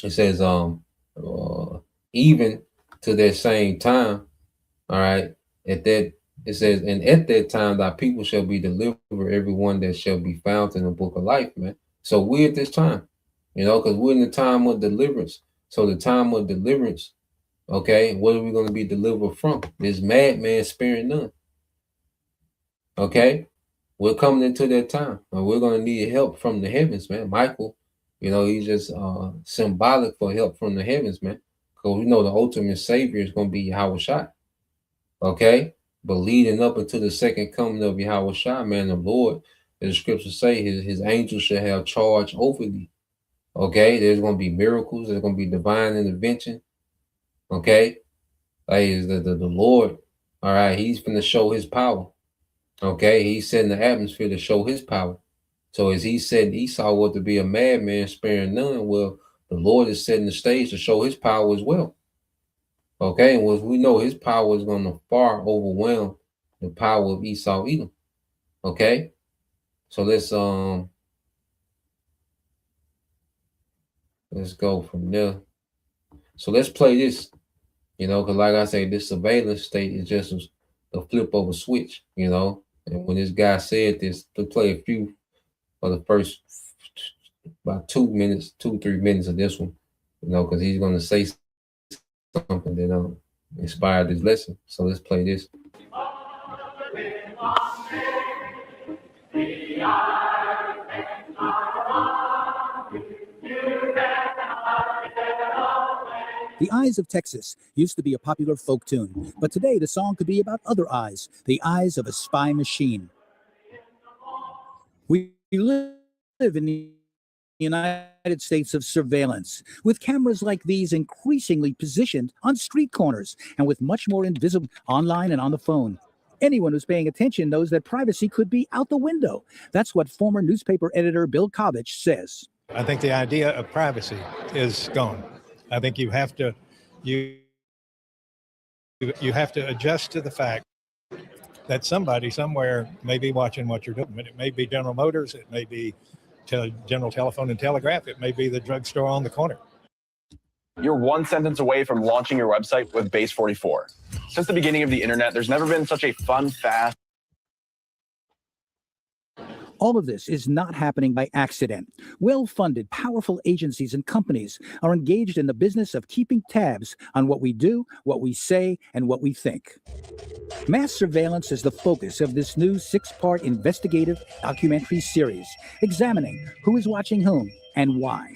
It says, even to that same time, all right, at that it says, and at that time thy people shall be delivered, everyone that shall be found in the book of life, man. So we're at this time, you know, because we're in the time of deliverance. So the time of deliverance, okay, what are we going to be delivered from? This madman sparing none. Okay, we're coming into that time, and we're going to need help from the heavens, man. Michael, you know, he's just symbolic for help from the heavens, man. Because we know the ultimate savior is going to be Yahweh Shai. Okay, but leading up into the second coming of Yahweh Shai, man, the Lord, the scriptures say his angels shall have charge over thee. Okay, there's going to be miracles, there's going to be divine intervention. Okay, like is the Lord, all right, he's going to show his power. Okay, he's setting the atmosphere to show his power. So as he said Esau was to be a madman sparing none, well, the Lord is setting the stage to show his power as well. Okay, and we know his power is going to far overwhelm the power of Esau Edom. Okay, so let's go from there. So let's play this, you know, because like I say, this surveillance state is just the flip of a switch, you know. And when this guy said this, to play a few of the first about 2 minutes, 2-3 minutes of this one, you know, because he's going to say something that inspired this lesson. So let's play this. The Eyes of Texas used to be a popular folk tune, but today the song could be about other eyes, the eyes of a spy machine. We live in the United States of surveillance, with cameras like these increasingly positioned on street corners and with much more invisible online and on the phone. Anyone who's paying attention knows that privacy could be out the window. That's what former newspaper editor Bill Kovach says. I think the idea of privacy is gone. I think you have to adjust to the fact that somebody somewhere may be watching what you're doing. It may be General Motors, it may be General Telephone and Telegraph, it may be the drugstore on the corner. You're one sentence away from launching your website with Base 44. Since the beginning of the internet, there's never been such a fun, fast. All of this is not happening by accident. Well-funded, powerful agencies and companies are engaged in the business of keeping tabs on what we do, what we say, and what we think. Mass surveillance is the focus of this new 6-part investigative documentary series, examining who is watching whom and why.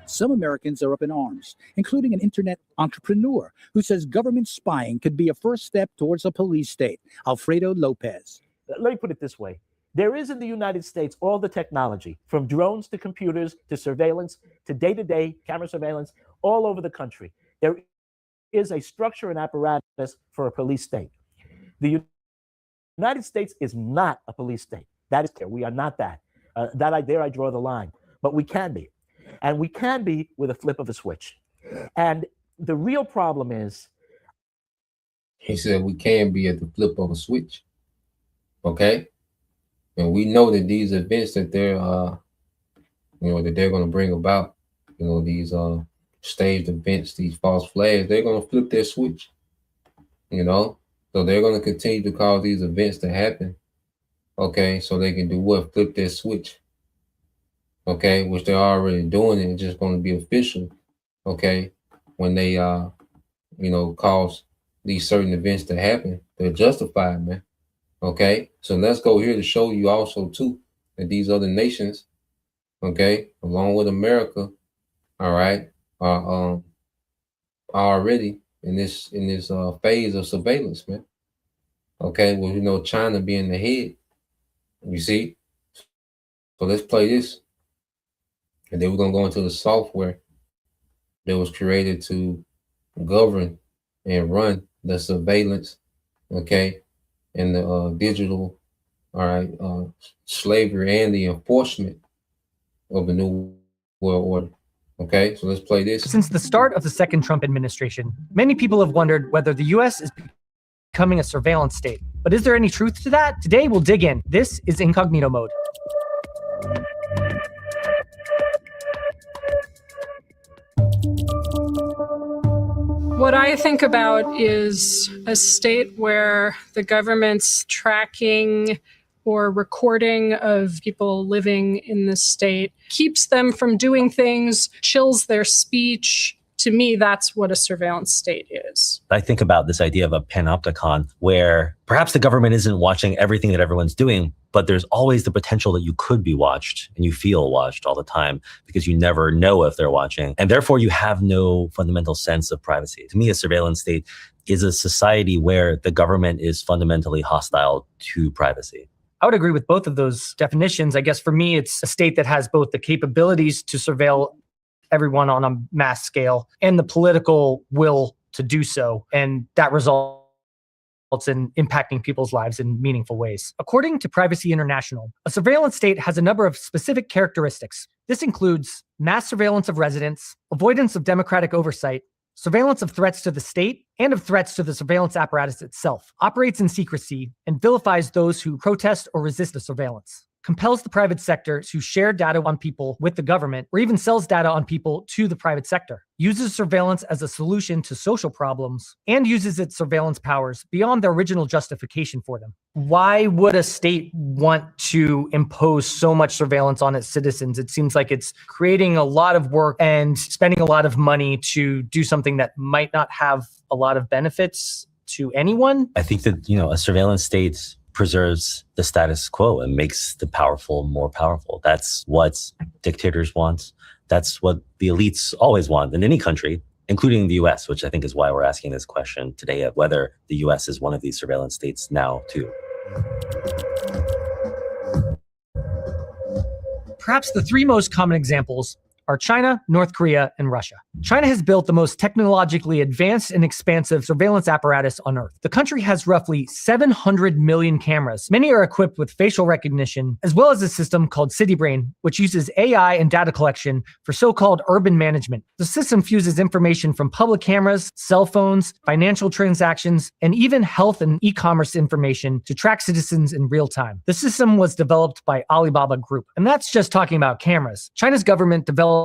Some Americans are up in arms, including an internet entrepreneur who says government spying could be a first step towards a police state. Alfredo Lopez. Let me put it this way. There is in the United States all the technology, from drones to computers to surveillance to day-to-day camera surveillance all over the country. There is a structure and apparatus for a police state. The United States is not a police state. That is clear. We are not that. There I draw the line. But we can be. And we can be with a flip of a switch. And the real problem is... He said we can be at the flip of a switch. Okay? And we know that these events that they're, that they're going to bring about, these staged events, these false flags, they're going to flip their switch. So they're going to continue to cause these events to happen. Okay? So they can do what? Flip their switch. Okay, which they're already doing, and it's just going to be official, okay, when they, cause these certain events to happen. They're justified, man, okay? So let's go here to show you also, too, that these other nations, okay, along with America, all right, are already, in this phase of surveillance, man. Okay, well, you know, China being the head, you see. So let's play this. And then we're gonna go into the software that was created to govern and run the surveillance, okay, and the digital, all right, slavery and the enforcement of the new world order. Okay, so let's play this. Since the start of the second Trump administration, many people have wondered whether the U.S. is becoming a surveillance state. But is there any truth to that? Today we'll dig in. This is Incognito Mode. What I think about is a state where the government's tracking or recording of people living in the state keeps them from doing things, chills their speech. To me, that's what a surveillance state is. I think about this idea of a panopticon where perhaps the government isn't watching everything that everyone's doing, but there's always the potential that you could be watched and you feel watched all the time because you never know if they're watching. And therefore, you have no fundamental sense of privacy. To me, a surveillance state is a society where the government is fundamentally hostile to privacy. I would agree with both of those definitions. I guess for me, it's a state that has both the capabilities to surveil everyone on a mass scale and the political will to do so. And that results in impacting people's lives in meaningful ways. According to Privacy International, a surveillance state has a number of specific characteristics. This includes mass surveillance of residents, avoidance of democratic oversight, surveillance of threats to the state and of threats to the surveillance apparatus itself, operates in secrecy, and vilifies those who protest or resist the surveillance, compels the private sector to share data on people with the government, or even sells data on people to the private sector, uses surveillance as a solution to social problems, and uses its surveillance powers beyond their original justification for them. Why would a state want to impose so much surveillance on its citizens? It seems like it's creating a lot of work and spending a lot of money to do something that might not have a lot of benefits to anyone. I think that, a surveillance state preserves the status quo and makes the powerful more powerful. That's what dictators want. That's what the elites always want in any country, including the US, which I think is why we're asking this question today of whether the US is one of these surveillance states now too. Perhaps the three most common examples are China, North Korea, and Russia. China has built the most technologically advanced and expansive surveillance apparatus on Earth. The country has roughly 700 million cameras. Many are equipped with facial recognition, as well as a system called CityBrain, which uses AI and data collection for so-called urban management. The system fuses information from public cameras, cell phones, financial transactions, and even health and e-commerce information to track citizens in real time. The system was developed by Alibaba Group, and that's just talking about cameras. China's government developed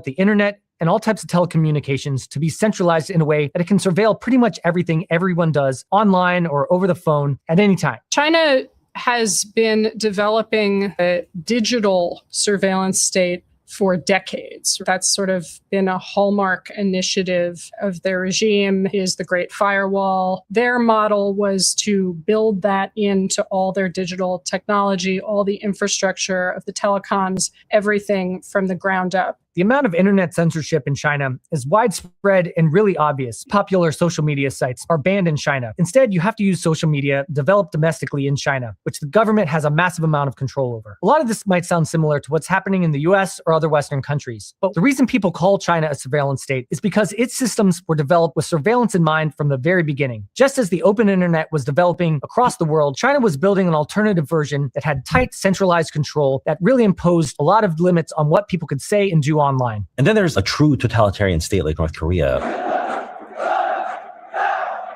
the internet and all types of telecommunications to be centralized in a way that it can surveil pretty much everything everyone does online or over the phone at any time. China has been developing a digital surveillance state for decades. That's sort of been a hallmark initiative of their regime, is the Great Firewall. Their model was to build that into all their digital technology, all the infrastructure of the telecoms, everything from the ground up. The amount of internet censorship in China is widespread and really obvious. Popular social media sites are banned in China. Instead, you have to use social media developed domestically in China, which the government has a massive amount of control over. A lot of this might sound similar to what's happening in the US or other Western countries. But the reason people call China a surveillance state is because its systems were developed with surveillance in mind from the very beginning. Just as the open internet was developing across the world, China was building an alternative version that had tight, centralized control that really imposed a lot of limits on what people could say and do online. And then there's a true totalitarian state like North Korea,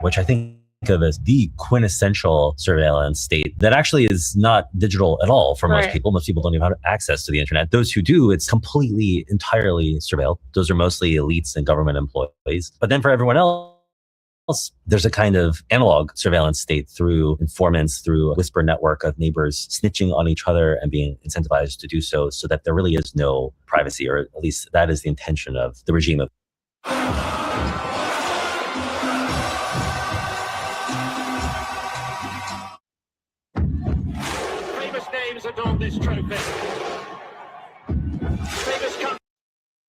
which I think of as the quintessential surveillance state that actually is not digital at all for most people. Most people don't even have access to the internet. Those who do, it's completely, entirely surveilled. Those are mostly elites and government employees. But then for everyone else, there's a kind of analog surveillance state through informants, through a whisper network of neighbors snitching on each other and being incentivized to do so that there really is no privacy, or at least that is the intention of the regime of. Famous names adorn this trophy.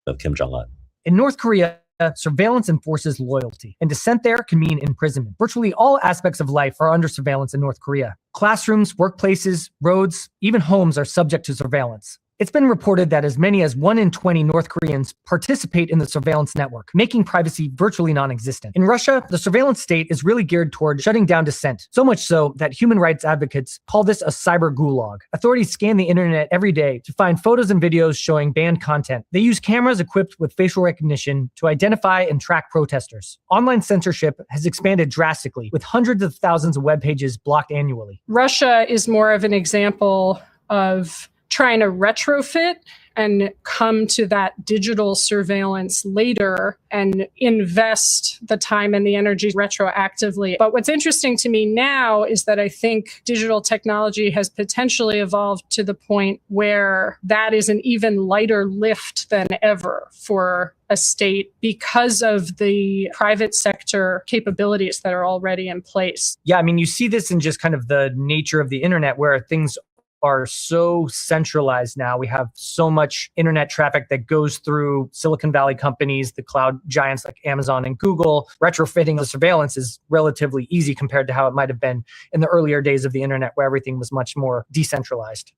Of Kim Jong-un. In North Korea, surveillance enforces loyalty, and dissent there can mean imprisonment. Virtually all aspects of life are under surveillance in North Korea. Classrooms, workplaces, roads, even homes are subject to surveillance. It's been reported that as many as 1 in 20 North Koreans participate in the surveillance network, making privacy virtually non-existent. In Russia, the surveillance state is really geared toward shutting down dissent, so much so that human rights advocates call this a cyber gulag. Authorities scan the internet every day to find photos and videos showing banned content. They use cameras equipped with facial recognition to identify and track protesters. Online censorship has expanded drastically, with hundreds of thousands of web pages blocked annually. Russia is more of an example of trying to retrofit and come to that digital surveillance later and invest the time and the energy retroactively. But what's interesting to me now is that I think digital technology has potentially evolved to the point where that is an even lighter lift than ever for a state because of the private sector capabilities that are already in place. Yeah, I mean, you see this in just kind of the nature of the internet where things are so centralized now. We have so much internet traffic that goes through Silicon Valley companies, the cloud giants like Amazon and Google. Retrofitting the surveillance is relatively easy compared to how it might have been in the earlier days of the internet where everything was much more decentralized.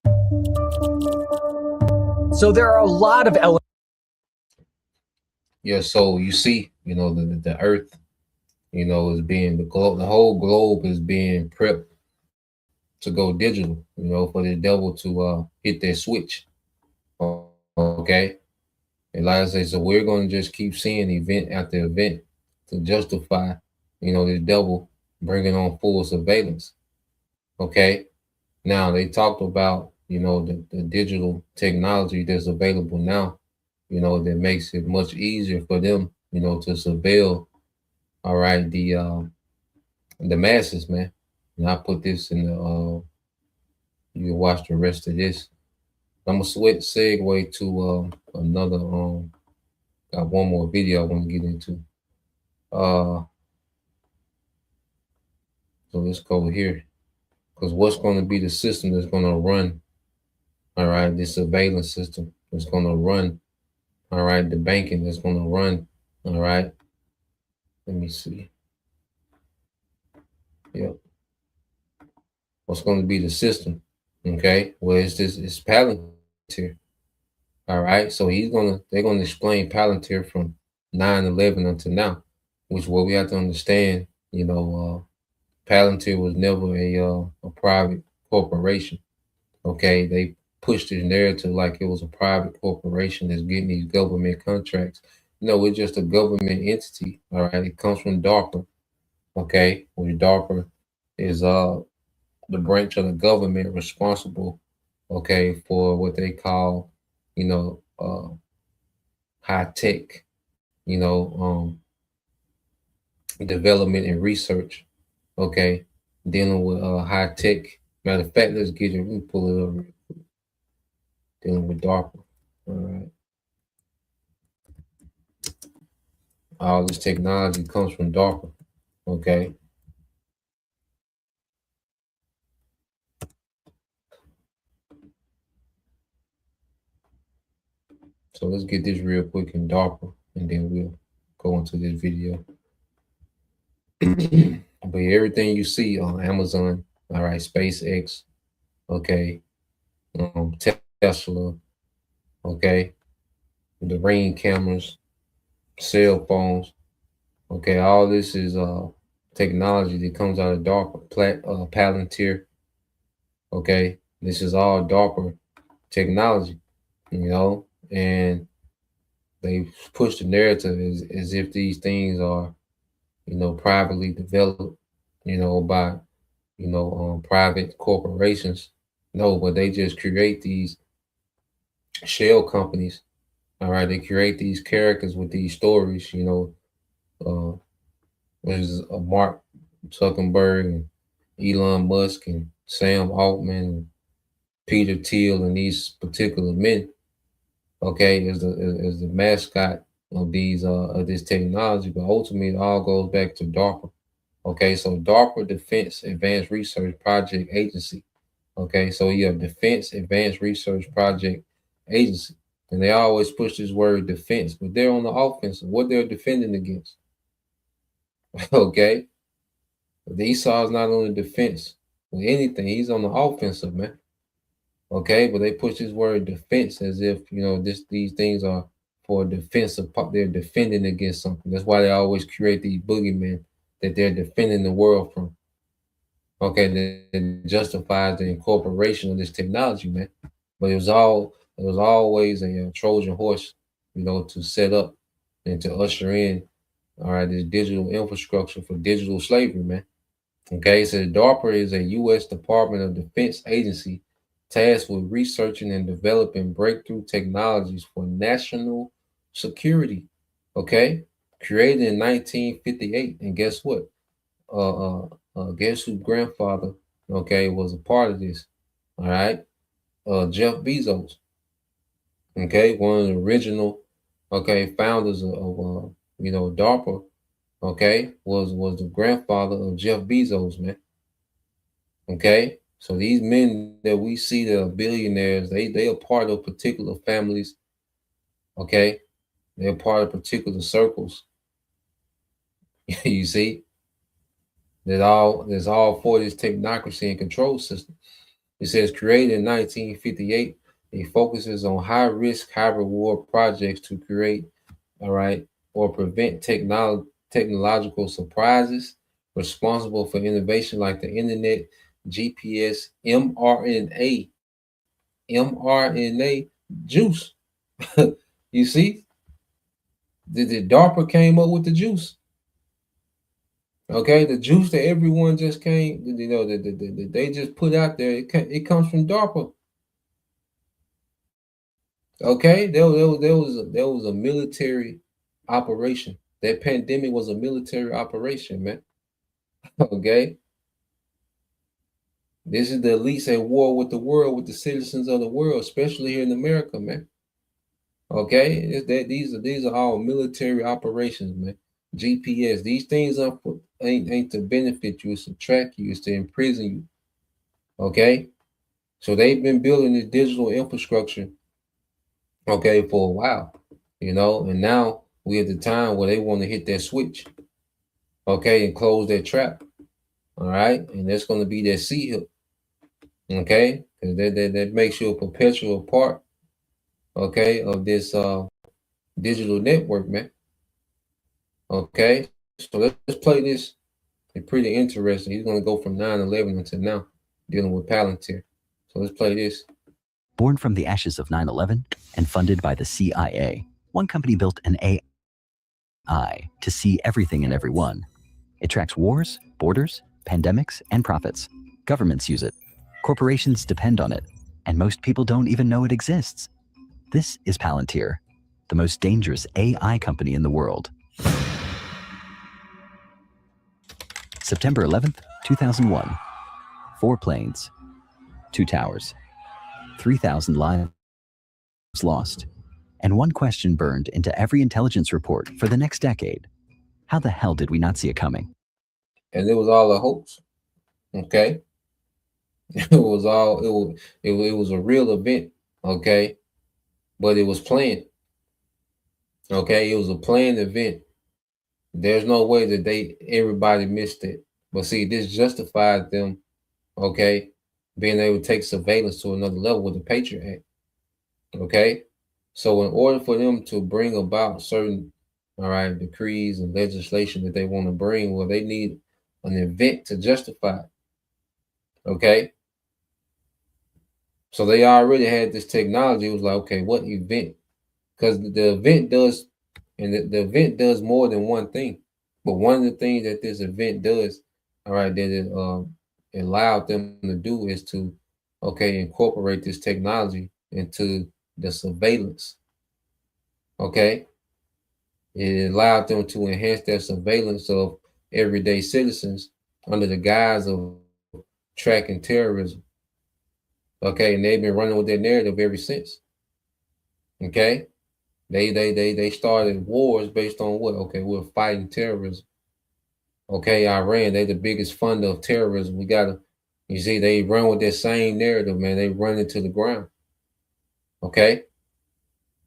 So there are a lot of elements. Yeah, so you see, the earth, is being, the whole globe is being prepped to go digital, for the devil to hit that switch. Okay. And like I say, so we're going to just keep seeing event after event to justify, the devil bringing on full surveillance. Okay. Now they talked about, the digital technology that's available now, that makes it much easier for them, to surveil, all right, the masses, man. And I put this in the, you can watch the rest of this. I'm gonna segue to another, got one more video I want to get into. So let's go here. Because what's going to be the system that's going to run, all right, this surveillance system that's going to run, all right, the banking that's going to run, all right. Let me see. Yep. What's going to be the system? Okay, well, it's Palantir. All right, so they're gonna explain Palantir from 9/11 until now, which what we have to understand, Palantir was never a private corporation. Okay, they pushed this narrative like it was a private corporation that's getting these government contracts. No, it's just a government entity. All right, it comes from DARPA. Okay, which DARPA is the branch of the government responsible, okay, for what they call, high tech, development and research, okay, dealing with high tech. Matter of fact, let me pull it up real quick. Dealing with DARPA, all right. All this technology comes from DARPA, okay. So let's get this real quick in DARPA, and then we'll go into this video. But everything you see on Amazon, all right, SpaceX, okay, Tesla, okay, the Ring cameras, cell phones, okay, all this is technology that comes out of DARPA, Palantir, okay, this is all DARPA technology, and they push the narrative as if these things are, privately developed, by, private corporations. No, but they just create these shell companies. All right, they create these characters with these stories. There's Mark Zuckerberg and Elon Musk and Sam Altman and Peter Thiel and these particular men. Okay, as the mascot of these of this technology, but ultimately it all goes back to DARPA. Okay, so DARPA, Defense Advanced Research Project Agency. Okay, so you have Defense Advanced Research Project Agency. And they always push this word defense, but they're on the offensive. What they're defending against. Okay? But Esau is not on the defense with anything. He's on the offensive, man. Okay, but they push this word defense as if, you know, these things are for defensive. They're defending against something. That's why they always create these boogeymen that they're defending the world from. Okay, that justifies the incorporation of this technology, man. But it was always a Trojan horse, you know, to set up and to usher in, all right, this digital infrastructure for digital slavery, man. Okay, so DARPA is a U.S. Department of Defense agency tasked with researching and developing breakthrough technologies for national security. Okay, created in 1958, and guess what? Guess whose grandfather, okay, was a part of this? All right, Jeff Bezos. Okay, one of the original, okay, founders of you know, DARPA. Okay, was the grandfather of Jeff Bezos, man. Okay, so these men that we see that are billionaires, they are part of particular families. Okay, they're part of particular circles. You see, there's all for this technocracy and control system. It says created in 1958. It focuses on high risk, high reward projects to create, all right, or prevent technological surprises, responsible for innovation like the internet, GPS, mRNA juice. You see, the DARPA came up with the juice. Okay, the juice that everyone just came, you know, that they just put out there, it comes from DARPA. Okay, there was a military operation. That pandemic was a military operation, man. Okay. This is the elites at war with the world, with the citizens of the world, especially here in America, man. Okay, these are all military operations, man. GPS, these things ain't to benefit you, it's to track you, it's to imprison you. Okay, so they've been building this digital infrastructure, okay, for a while, you know, and now we're at the time where they want to hit that switch, okay, and close that trap. All right, and that's going to be that C hook. Okay, because that makes you a perpetual part, okay, of this digital network, man. Okay, so let's play this. It's pretty interesting. He's going to go from 9/11 until now, dealing with Palantir. So let's play this. Born from the ashes of 9/11 and funded by the CIA, one company built an AI to see everything and everyone. It tracks wars, borders, pandemics, and profits. Governments use it. Corporations depend on it, and most people don't even know it exists. This is Palantir, the most dangerous AI company in the world. September 11th, 2001. 4 planes, 2 towers, 3,000 lives lost, and one question burned into every intelligence report for the next decade. How the hell did we not see it coming? And it was all a hoax. Okay. It was a real event, okay, but it was planned. Okay, it was a planned event. There's no way that everybody missed it. But see, this justified them, okay, being able to take surveillance to another level with the Patriot Act. Okay, so in order for them to bring about certain, all right, decrees and legislation that they want to bring, well, they need an event to justify it. Okay. So they already had this technology. It was like, okay, what event? Because the event does, and the event does more than one thing. But one of the things that this event does, all right, that it allowed them to do is to, okay, incorporate this technology into the surveillance. Okay. It allowed them to enhance their surveillance of everyday citizens under the guise of tracking terrorism. Okay, and they've been running with that narrative ever since. Okay, they started wars based on what? Okay, we're fighting terrorism. Okay, Iran, they the biggest funder of terrorism. We gotta, you see, they run with that same narrative, man. They run it to the ground. Okay,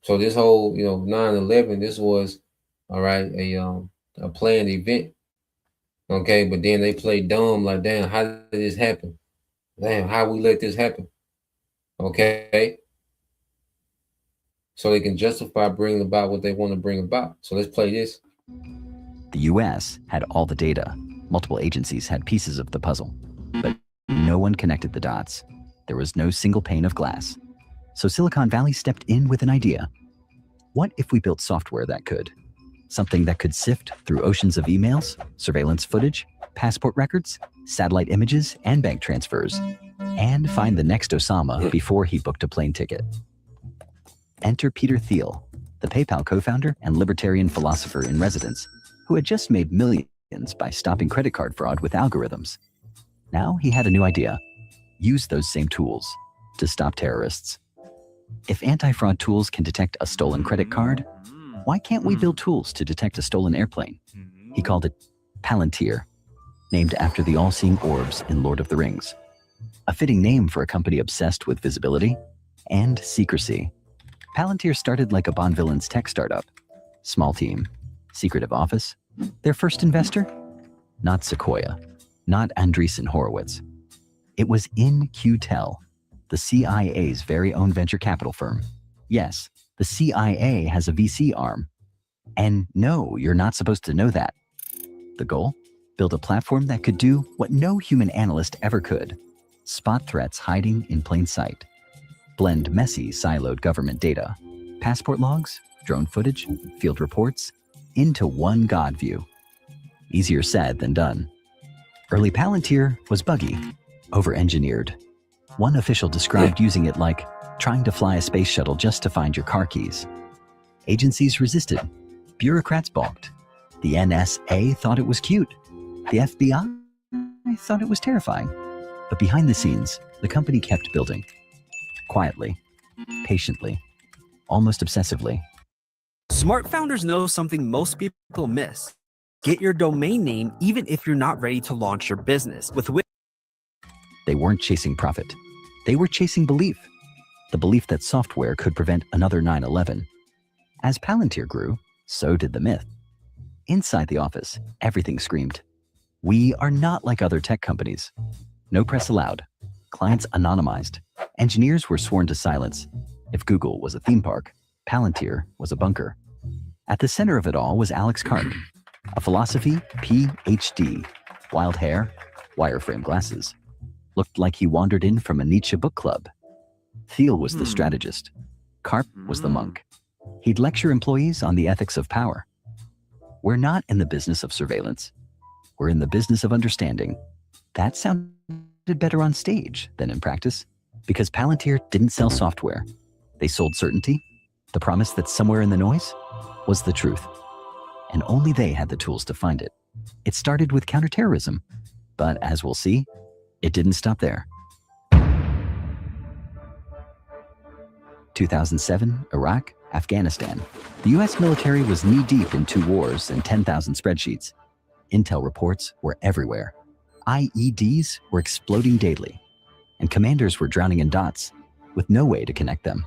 So this whole, 9/11, this was, all right, a planned event. Okay, but then they play dumb, like, damn, how did this happen? Damn, how we let this happen? Okay. So they can justify bringing about what they want to bring about. So let's play this. The US had all the data. Multiple agencies had pieces of the puzzle, but no one connected the dots. There was no single pane of glass. So Silicon Valley stepped in with an idea. What if we built software that could? Something that could sift through oceans of emails, surveillance footage, passport records, satellite images, and bank transfers, and find the next Osama before he booked a plane ticket. Enter Peter Thiel, the PayPal co-founder and libertarian philosopher in residence, who had just made millions by stopping credit card fraud with algorithms. Now he had a new idea. Use those same tools to stop terrorists. If anti-fraud tools can detect a stolen credit card, why can't we build tools to detect a stolen airplane? He called it Palantir, named after the all-seeing orbs in Lord of the Rings. A fitting name for a company obsessed with visibility and secrecy. Palantir started like a Bond villain's tech startup. Small team, secretive office. Their first investor? Not Sequoia, not Andreessen Horowitz. It was In-Q-Tel, the CIA's very own venture capital firm. Yes, the CIA has a VC arm. And no, you're not supposed to know that. The goal? Build a platform that could do what no human analyst ever could. Spot threats hiding in plain sight. Blend messy, siloed government data, passport logs, drone footage, field reports, into one God view. Easier said than done. Early Palantir was buggy, over-engineered. One official described using it like trying to fly a space shuttle just to find your car keys. Agencies resisted. Bureaucrats balked. The NSA thought it was cute. The FBI thought it was terrifying. But behind the scenes, the company kept building. Quietly, patiently, almost obsessively. Smart founders know something most people miss. Get your domain name even if you're not ready to launch your business. With They weren't chasing profit. They were chasing belief. The belief that software could prevent another 9/11. As Palantir grew, so did the myth. Inside the office, everything screamed, "We are not like other tech companies." No press allowed. Clients anonymized. Engineers were sworn to silence. If Google was a theme park, Palantir was a bunker. At the center of it all was Alex Karp, a philosophy PhD, wild hair, wireframe glasses. Looked like he wandered in from a Nietzsche book club. Thiel was the strategist. Karp was the monk. He'd lecture employees on the ethics of power. We're not in the business of surveillance. We're in the business of understanding. That sounded better on stage than in practice, because Palantir didn't sell software. They sold certainty, the promise that somewhere in the noise was the truth. And only they had the tools to find it. It started with counterterrorism, but as we'll see, it didn't stop there. 2007, Iraq, Afghanistan. The US military was knee-deep in 2 wars and 10,000 spreadsheets. Intel reports were everywhere. IEDs were exploding daily, and commanders were drowning in dots with no way to connect them.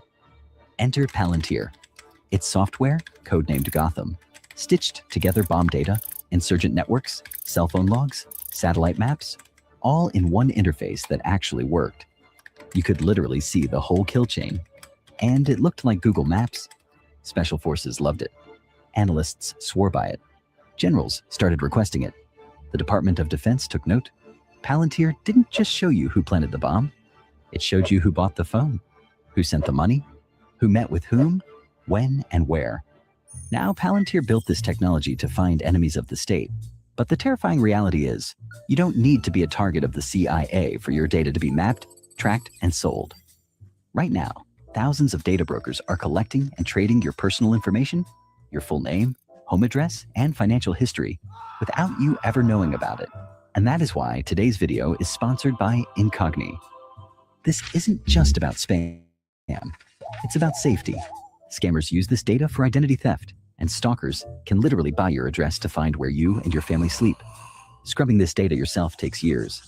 Enter Palantir. Its software, codenamed Gotham, stitched together bomb data, insurgent networks, cell phone logs, satellite maps, all in one interface that actually worked. You could literally see the whole kill chain, and it looked like Google Maps. Special forces loved it. Analysts swore by it. Generals started requesting it. The Department of Defense took note. Palantir didn't just show you who planted the bomb. It showed you who bought the phone, who sent the money, who met with whom, when, and where. Now, Palantir built this technology to find enemies of the state. But the terrifying reality is, you don't need to be a target of the CIA for your data to be mapped, tracked, and sold. Right now, thousands of data brokers are collecting and trading your personal information, your full name, home address, and financial history without you ever knowing about it. And that is why today's video is sponsored by Incogni. This isn't just about spam. It's about safety. Scammers use this data for identity theft, and stalkers can literally buy your address to find where you and your family sleep. Scrubbing this data yourself takes years.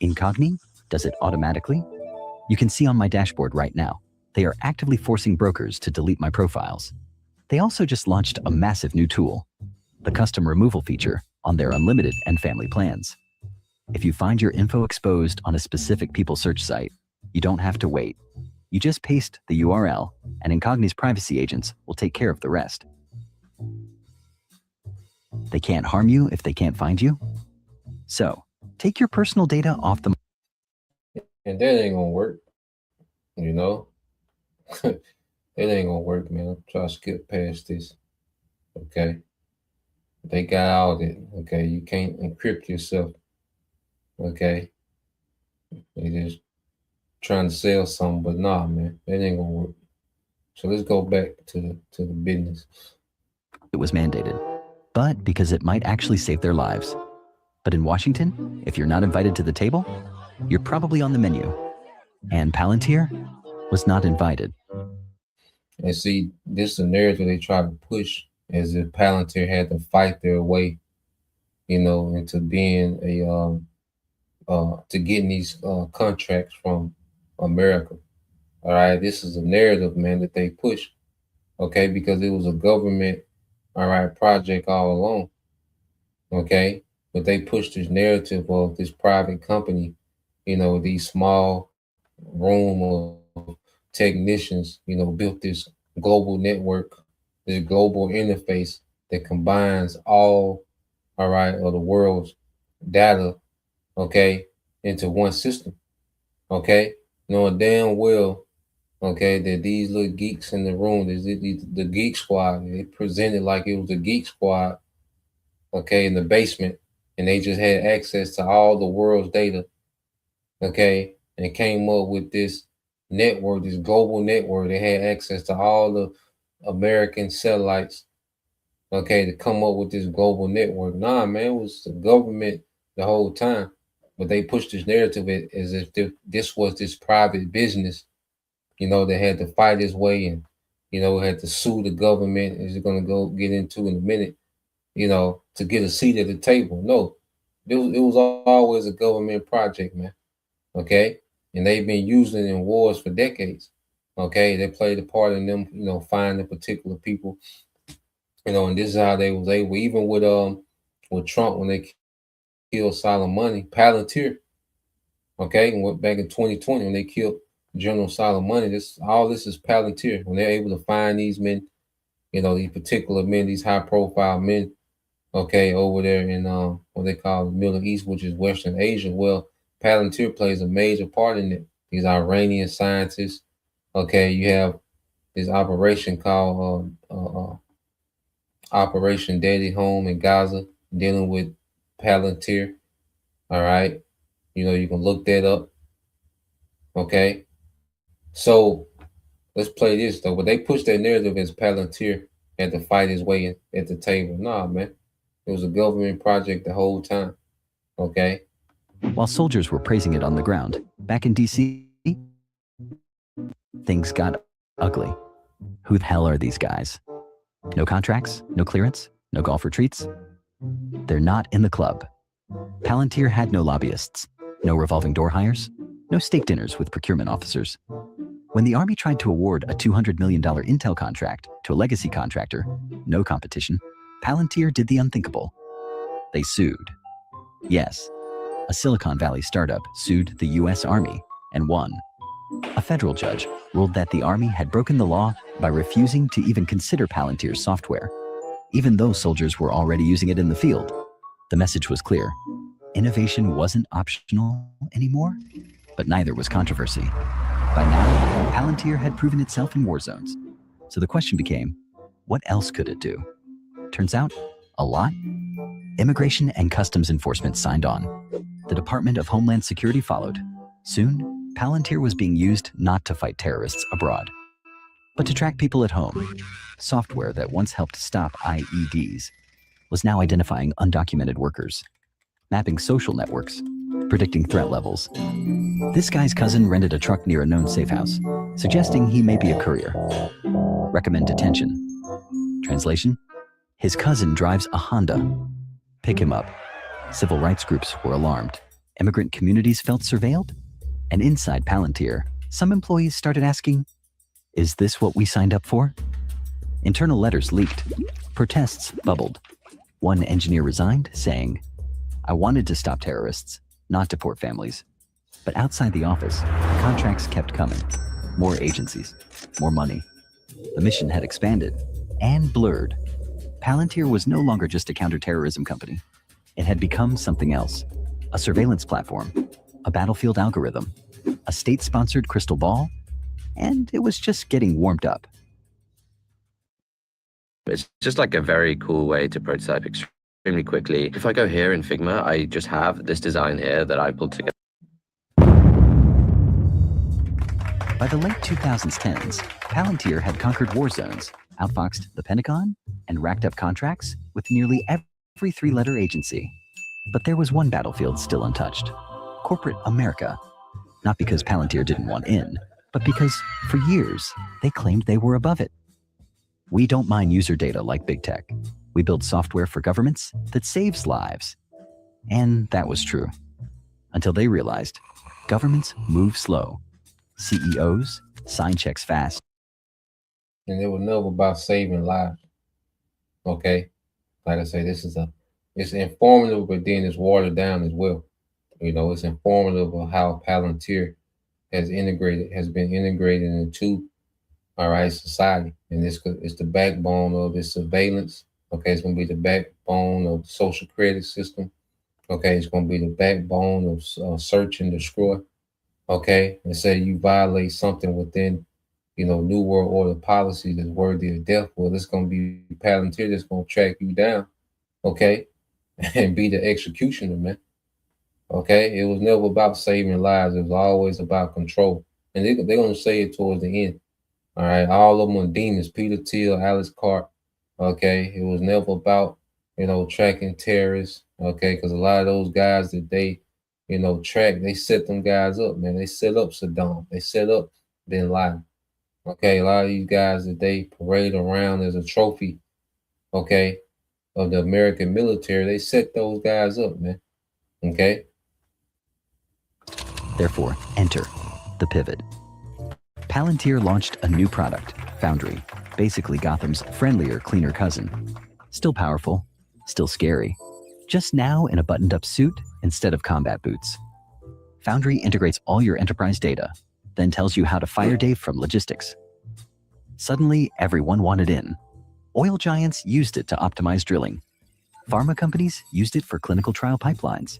Incogni does it automatically. You can see on my dashboard right now. They are actively forcing brokers to delete my profiles. They also just launched a massive new tool, the custom removal feature, on their unlimited and family plans. If you find your info exposed on a specific people search site, you don't have to wait. You just paste the URL, and Incogni's privacy agents will take care of the rest. They can't harm you if they can't find you. So, take your personal data off the... And that ain't gonna work, you know? It ain't gonna work, man. I'm trying to skip past this. Okay. They got out it. Okay. You can't encrypt yourself. Okay. They just trying to sell something, but nah, man, that ain't gonna work. So let's go back to the business. It was mandated, but because it might actually save their lives. But in Washington, if you're not invited to the table, you're probably on the menu. And Palantir was not invited. And see, this is a narrative they try to push as if Palantir had to fight their way, you know, into being to getting these contracts from America. All right, this is a narrative, man, that they push, okay, because it was a government, all right, project all along, okay, but they pushed this narrative of this private company, you know, these small room of technicians, you know, built this global network, this global interface that combines all right, of the world's data, okay, into one system, okay, knowing damn well, okay, that these little geeks in the room, the Geek Squad, they presented like it was a Geek Squad, okay, in the basement, and they just had access to all the world's data, okay, and came up with this network, this global network. They had access to all the American satellites, okay, to come up with this global network. Nah, man, it was the government the whole time, but they pushed this narrative as if this was this private business, you know, that had to fight its way and, you know, had to sue the government, as you're going to go get into in a minute, you know, to get a seat at the table. No, it was always a government project, man, okay? And they've been using it in wars for decades, okay? They played a part in them, you know, finding particular people, you know, and this is how they was able, even with Trump, when they killed Soleimani, Palantir, okay, and went back in 2020 when they killed General Soleimani. All this is Palantir. When they're able to find these men, you know, these particular men, these high-profile men, okay, over there in what they call the Middle East, which is Western Asia. Well, Palantir plays a major part in it. These Iranian scientists, okay, you have this operation called Operation Daddy Home in Gaza, dealing with Palantir. All right, you know, you can look that up. Okay, so let's play this though. But they push that narrative as Palantir had to fight his way at the table. Nah, man, it was a government project the whole time. Okay. While soldiers were praising it on the ground, back in DC, things got ugly. Who the hell are these guys? No contracts, no clearance, no golf retreats. They're not in the club. Palantir had no lobbyists, no revolving door hires, no steak dinners with procurement officers. When the Army tried to award a $200 million intel contract to a legacy contractor, no competition, Palantir did the unthinkable. They sued. Yes, a Silicon Valley startup sued the US Army and won. A federal judge ruled that the Army had broken the law by refusing to even consider Palantir's software, even though soldiers were already using it in the field. The message was clear. Innovation wasn't optional anymore, but neither was controversy. By now, Palantir had proven itself in war zones. So the question became, what else could it do? Turns out, a lot. Immigration and Customs Enforcement signed on. The Department of Homeland Security followed. Soon, Palantir was being used not to fight terrorists abroad, but to track people at home. Software that once helped stop IEDs was now identifying undocumented workers, mapping social networks, predicting threat levels. This guy's cousin rented a truck near a known safe house, suggesting he may be a courier. Recommend detention. Translation: his cousin drives a Honda. Pick him up. Civil rights groups were alarmed. Immigrant communities felt surveilled. And inside Palantir, some employees started asking, Is this what we signed up for? Internal letters leaked. Protests bubbled. One engineer resigned, saying, "I wanted to stop terrorists, not deport families." But outside the office, contracts kept coming. More agencies, more money. The mission had expanded and blurred. Palantir was no longer just a counterterrorism company. It had become something else. A surveillance platform, a battlefield algorithm, a state-sponsored crystal ball, and it was just getting warmed up. It's just like a very cool way to prototype extremely quickly. If I go here in Figma, I just have this design here that I pulled together. By the late 2010s, Palantir had conquered war zones, outfoxed the Pentagon, and racked up contracts with nearly every three-letter agency. But there was one battlefield still untouched: corporate America. Not because Palantir didn't want in, but because, for years, they claimed they were above it. We don't mine user data like big tech. We build software for governments that saves lives. And that was true. Until they realized governments move slow. CEOs sign checks fast. And it was never about saving lives. Okay? Like I say, it's informative, but then it's watered down as well. You know, it's informative of how Palantir has been integrated into society. And it's the backbone of this surveillance. Okay, it's gonna be the backbone of the social credit system. Okay, it's gonna be the backbone of search and destroy. Okay, and say you violate something within, New World Order policy that's worthy of death. Well, it's gonna be Palantir that's gonna track you down. Okay, and be the executioner, man. Okay, it was never about saving lives. It was always about control. And they're gonna say it towards the end. All right, all of them are demons: Peter Thiel, Alex Karp. Okay, it was never about tracking terrorists. Okay, because a lot of those guys that they track, they set them guys up, man. They set up Saddam. They set up Bin Laden. Okay, a lot of these guys that they parade around as a trophy, okay, of the American military, they set those guys up, man. Okay. Therefore, enter the pivot. Palantir launched a new product, Foundry, basically Gotham's friendlier, cleaner cousin. Still powerful, still scary, just now in a buttoned-up suit instead of combat boots. Foundry integrates all your enterprise data, then tells you how to fire Dave from logistics. Suddenly, everyone wanted in. Oil giants used it to optimize drilling. Pharma companies used it for clinical trial pipelines.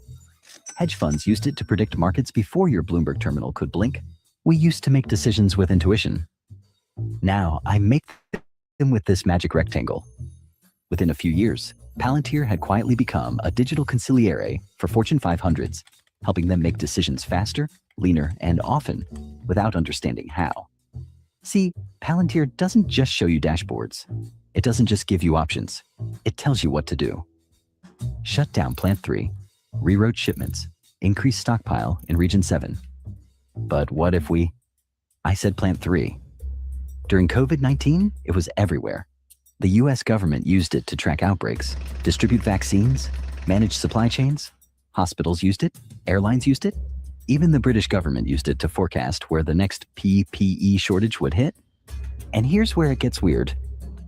Hedge funds used it to predict markets before your Bloomberg terminal could blink. We used to make decisions with intuition. Now, I make them with this magic rectangle. Within a few years, Palantir had quietly become a digital consigliere for Fortune 500s, helping them make decisions faster, leaner, and often without understanding how. See, Palantir doesn't just show you dashboards. It doesn't just give you options. It tells you what to do. Shut down Plant 3, reroute shipments, increase stockpile in Region 7. But what if I said Plant 3. During COVID-19, it was everywhere. The US government used it to track outbreaks, distribute vaccines, manage supply chains. Hospitals used it, airlines used it. Even the British government used it to forecast where the next PPE shortage would hit. And here's where it gets weird.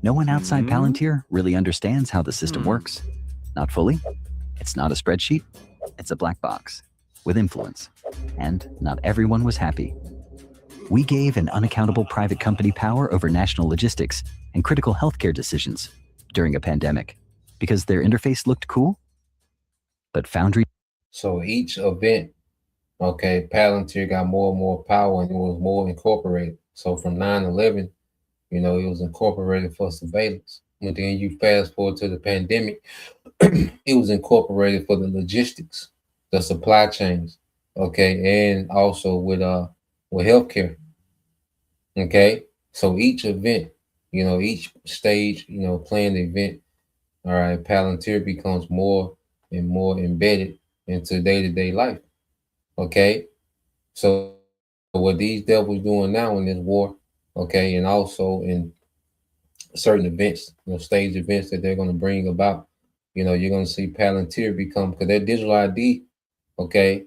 No one outside Palantir really understands how the system works. Not fully. It's not a spreadsheet. It's a black box with influence. And not everyone was happy. We gave an unaccountable private company power over national logistics and critical healthcare decisions during a pandemic because their interface looked cool. But Foundry. So each event, okay, Palantir got more and more power and it was more incorporated. So from 9/11, it was incorporated for surveillance. But then you fast forward to the pandemic, it was incorporated for the logistics, the supply chains, okay, and also with healthcare. Okay, so each event, each stage, planned event, all right, Palantir becomes more and more embedded into day-to-day life. Okay, so what these devils doing now in this war, okay, and also in certain events, stage events that they're going to bring about, you're going to see Palantir become, because their digital ID, okay,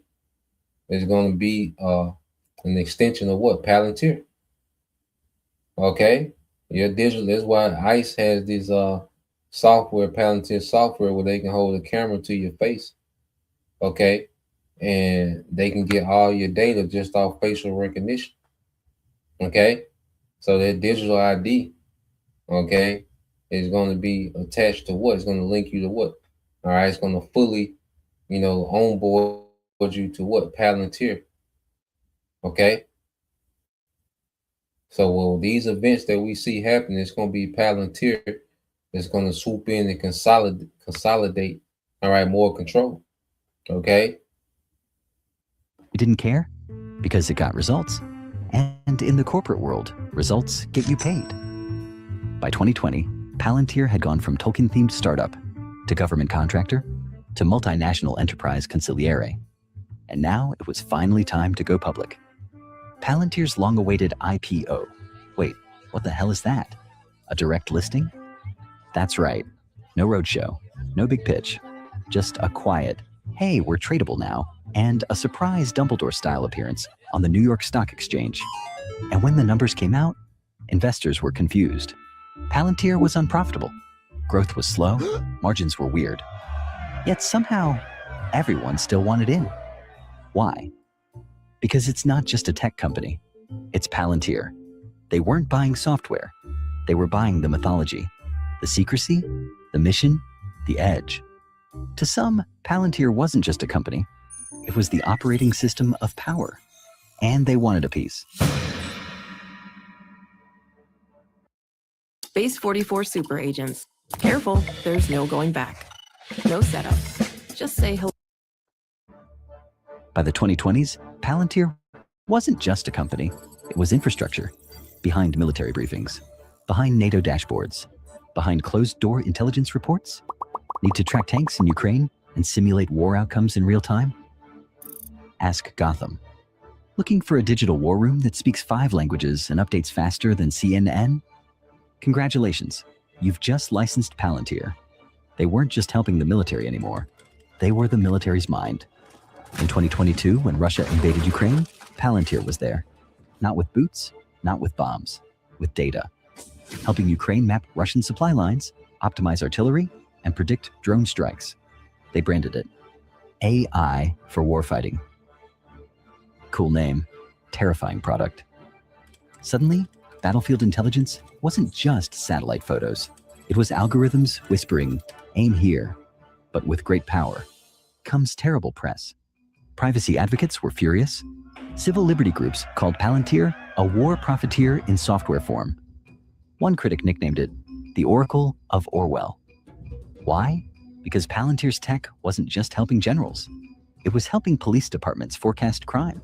is going to be an extension of what? Palantir. Okay, your digital. That's why ICE has this software, Palantir software, where they can hold a camera to your face. Okay, and they can get all your data just off facial recognition. Okay, so that digital ID, okay, is going to be attached to what? It's going to link you to what? All right, it's going to fully, onboard you to what? Palantir. Okay. So, well, these events that we see happening, it's going to be Palantir that's going to swoop in and consolidate, all right, more control. Okay. You didn't care because it got results. And in the corporate world, results get you paid. By 2020, Palantir had gone from Tolkien-themed startup to government contractor to multinational enterprise consigliere. And now it was finally time to go public. Palantir's long-awaited IPO. Wait, what the hell is that? A direct listing? That's right. No roadshow, no big pitch, just a quiet, hey, we're tradable now, and a surprise Dumbledore-style appearance on the New York Stock Exchange. And when the numbers came out, investors were confused. Palantir was unprofitable. Growth was slow, margins were weird. Yet somehow, everyone still wanted in. Why? Because it's not just a tech company. It's Palantir. They weren't buying software. They were buying the mythology, the secrecy, the mission, the edge. To some, Palantir wasn't just a company. It was the operating system of power. And they wanted a piece. Base 44 super agents. Careful, there's no going back. No setup. Just say hello. By the 2020s, Palantir wasn't just a company. It was infrastructure. Behind military briefings, behind NATO dashboards, behind closed-door intelligence reports. Need to track tanks in Ukraine and simulate war outcomes in real time? Ask Gotham. Looking for a digital war room that speaks 5 languages and updates faster than CNN? Congratulations, you've just licensed Palantir. They weren't just helping the military anymore. They were the military's mind. In 2022, when Russia invaded Ukraine, Palantir was there. Not with boots, not with bombs, with data. Helping Ukraine map Russian supply lines, optimize artillery, and predict drone strikes. They branded it AI for warfighting. Cool name, terrifying product. Suddenly, battlefield intelligence wasn't just satellite photos. It was algorithms whispering, aim here. But with great power comes terrible press. Privacy advocates were furious. Civil liberty groups called Palantir a war profiteer in software form. One critic nicknamed it the Oracle of Orwell. Why? Because Palantir's tech wasn't just helping generals. It was helping police departments forecast crime,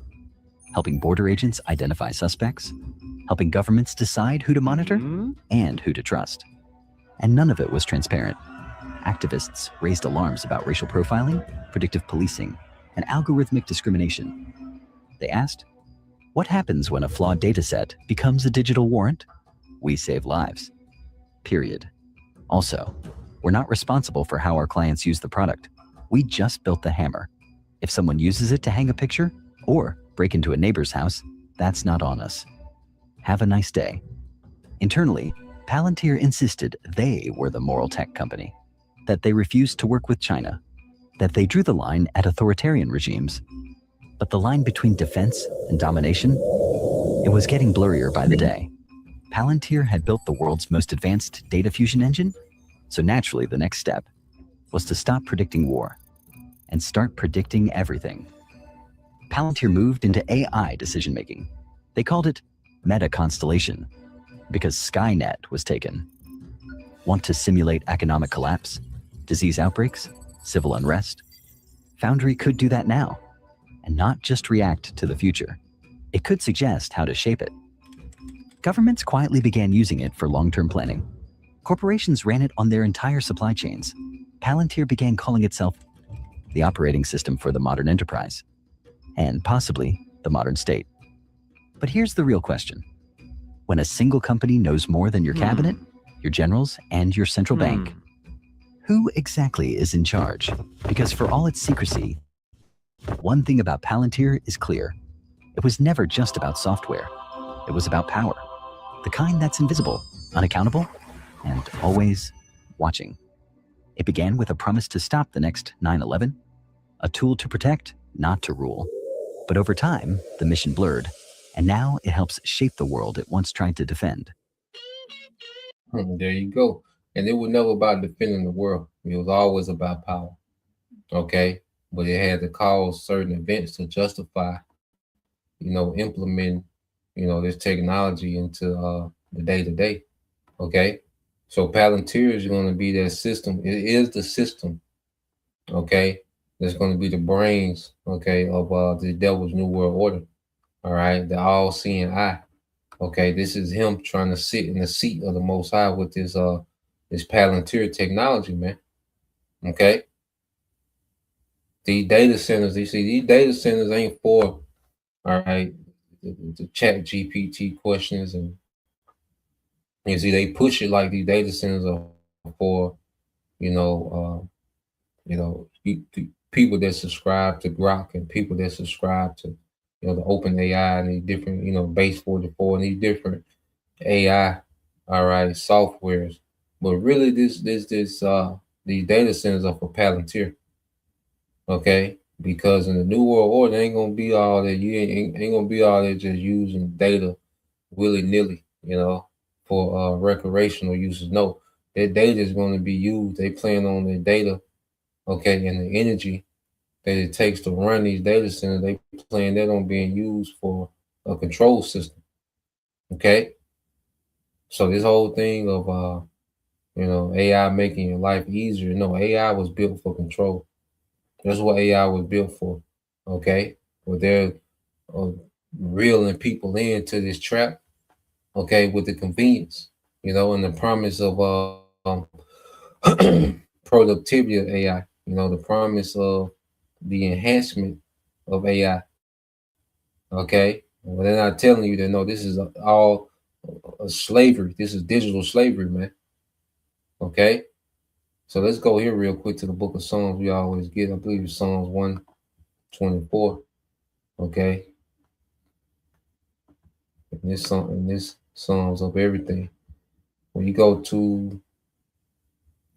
helping border agents identify suspects, helping governments decide who to monitor and who to trust. And none of it was transparent. Activists raised alarms about racial profiling, predictive policing, and algorithmic discrimination. They asked, what happens when a flawed dataset becomes a digital warrant? We save lives. Period. Also, we're not responsible for how our clients use the product. We just built the hammer. If someone uses it to hang a picture or break into a neighbor's house, that's not on us. Have a nice day. Internally, Palantir insisted they were the moral tech company, that they refused to work with China, that they drew the line at authoritarian regimes. But the line between defense and domination, it was getting blurrier by the day. Palantir had built the world's most advanced data fusion engine, so naturally the next step was to stop predicting war and start predicting everything. Palantir moved into AI decision-making. They called it Meta Constellation because Skynet was taken. Want to simulate economic collapse, disease outbreaks, civil unrest? Foundry could do that now, and not just react to the future. It could suggest how to shape it. Governments quietly began using it for long-term planning. Corporations ran it on their entire supply chains. Palantir began calling itself the operating system for the modern enterprise, and possibly the modern state. But here's the real question. When a single company knows more than your cabinet, your generals, and your central bank, who exactly is in charge? Because for all its secrecy, one thing about Palantir is clear. It was never just about software. It was about power. the kind that's invisible, unaccountable, and always watching. It began with a promise to stop the next 9/11, a tool to protect, not to rule. But over time, the mission blurred, and now it helps shape the world it once tried to defend. There you go. And it was never about defending the world. It was always about power. Okay. But it had to cause certain events to justify, implement, this technology into the day to day. Okay. So Palantir is going to be that system. It is the system. Okay. That's going to be the brains, okay, of the devil's new world order. All right. The all seeing eye. Okay, this is him trying to sit in the seat of the Most High with this Palantir technology, man. Okay, these data centers, these data centers ain't for, all right, the chat GPT questions, and you see they push it like these data centers are for, people that subscribe to Grok and people that subscribe to, the Open AI and these different, Base 44 and these different AI, all right, softwares. But really, these data centers are for Palantir, okay? Because in the new world order, ain't gonna be all that. You ain't gonna be all that just using data willy nilly, for recreational uses. No, that data is going to be used. They plan on the data, okay, and the energy that it takes to run these data centers. They plan that on being used for a control system, okay? So this whole thing of AI making your life easier. No, AI was built for control. That's what AI was built for. Okay, but they're reeling people into this trap. Okay, with the convenience, and the promise of productivity of AI. The promise of the enhancement of AI. Okay, well, they're not telling you that no, this is all slavery. This is digital slavery, man. Okay, so let's go here real quick to the book of Psalms. We always get, I believe it's Psalms 124. Okay, and this sums up everything. When you go to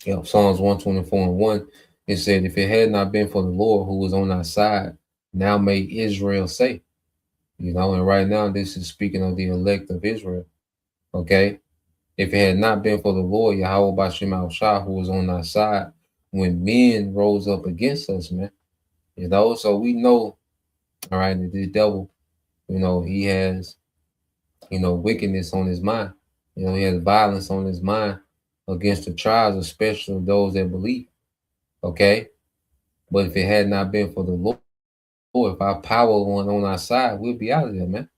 Psalms 124:1, it said, "If it had not been for the Lord who was on our side, now may Israel say." And right now this is speaking of the elect of Israel. Okay. If it had not been for the Lord, Yahweh Bashim Shah, who was on our side when men rose up against us, man. So we know, all right, that the devil, he has, wickedness on his mind. He has violence on his mind against the tribes, especially those that believe. Okay. But if it had not been for the Lord, if our power went on our side, we'd be out of there, man.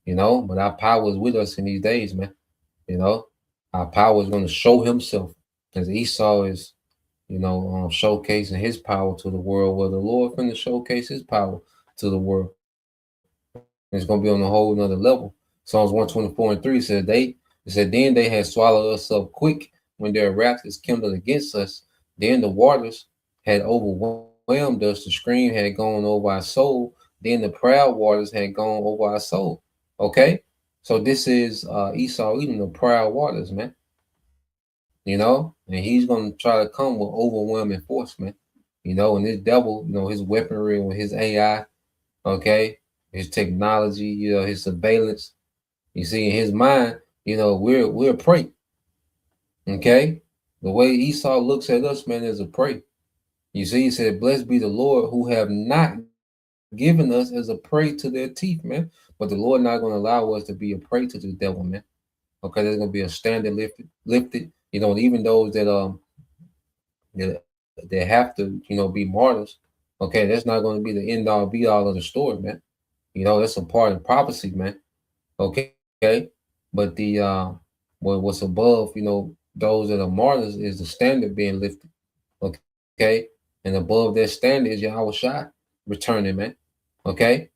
But our power is with us in these days, man. Our power is going to show himself, as Esau is, showcasing his power to the world, where the Lord going to showcase his power to the world. And it's going to be on a whole nother level. Psalms 124:3 said, then they had swallowed us up quick when their wrath is kindled against us. Then the waters had overwhelmed us. The stream had gone over our soul. Then the proud waters had gone over our soul. Okay. So this is Esau eating the proud waters, man. And he's going to try to come with overwhelming force, man. And this devil, his weaponry with his AI, okay, his technology, his surveillance. You see, in his mind, we're prey. Okay, the way Esau looks at us, man, is a prey. You see, he said, "Blessed be the Lord who have not given us as a prey to their teeth," man. But the Lord not going to allow us to be a prey to the devil, man. Okay, there's going to be a standard lifted. Even those that have to, be martyrs. Okay, that's not going to be the end all be all of the story, man. That's a part of prophecy, man. Okay, but the what's above, those that are martyrs is the standard being lifted. Okay, and above that standard is Yahweh Shai returning, man. Okay.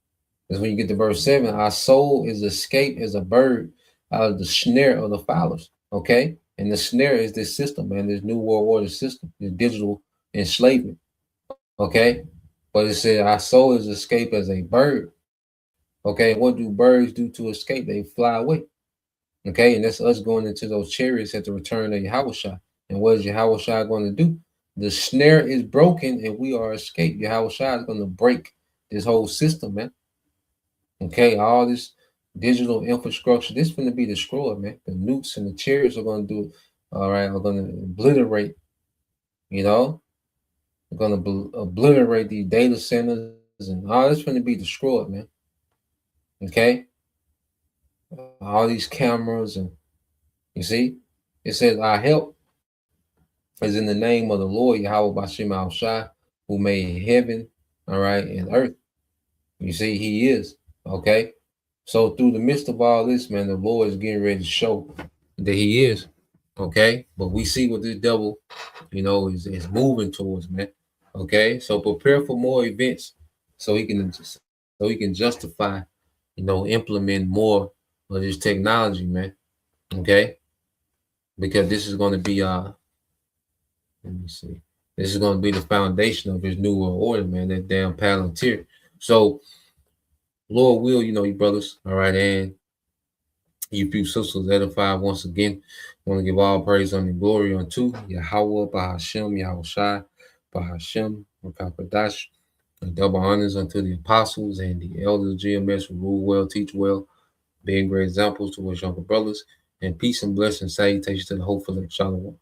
That's when you get to verse 7. Our soul is escaped as a bird out of the snare of the fowlers. Okay. And the snare is this system, man, this new world order system, this digital enslavement. Okay. But it said our soul is escaped as a bird. Okay. What do birds do to escape? They fly away. Okay, and that's us going into those chariots at the return of Yahushua. And what is Yahushua going to do? The snare is broken and we are escaped. Yahushua is going to break this whole system, man. Okay, all this digital infrastructure, this is going to be destroyed, man. The nukes and the chariots are going to do, all right, are going to obliterate, you know, they're going to obliterate these data centers and all this going to be destroyed, man. Okay, all these cameras, and you see, it says our help is in the name of the Lord Yahweh Bashim Al Shai, who made heaven, all right, and earth. You see, he is. Okay, so through the midst of all this, man, the Lord is getting ready to show that he is. Okay, but we see what this devil, you know, is moving towards, man. Okay, so prepare for more events so he can justify, you know, implement more of this technology, man. Okay, because this is going to be let me see, this is going to be the foundation of his new world order, man. That damn Palantir. So Lord will, you know, you brothers, all right, and you few sisters edified once again. I want to give all praise and glory unto Yahweh, Bahashem, Yahushai, Bahashem, Rakapadash, and double honors unto the apostles and the elders of GMS who rule well, teach well, being great examples to us younger brothers, and peace and blessing salutations to the hopeful Shalom.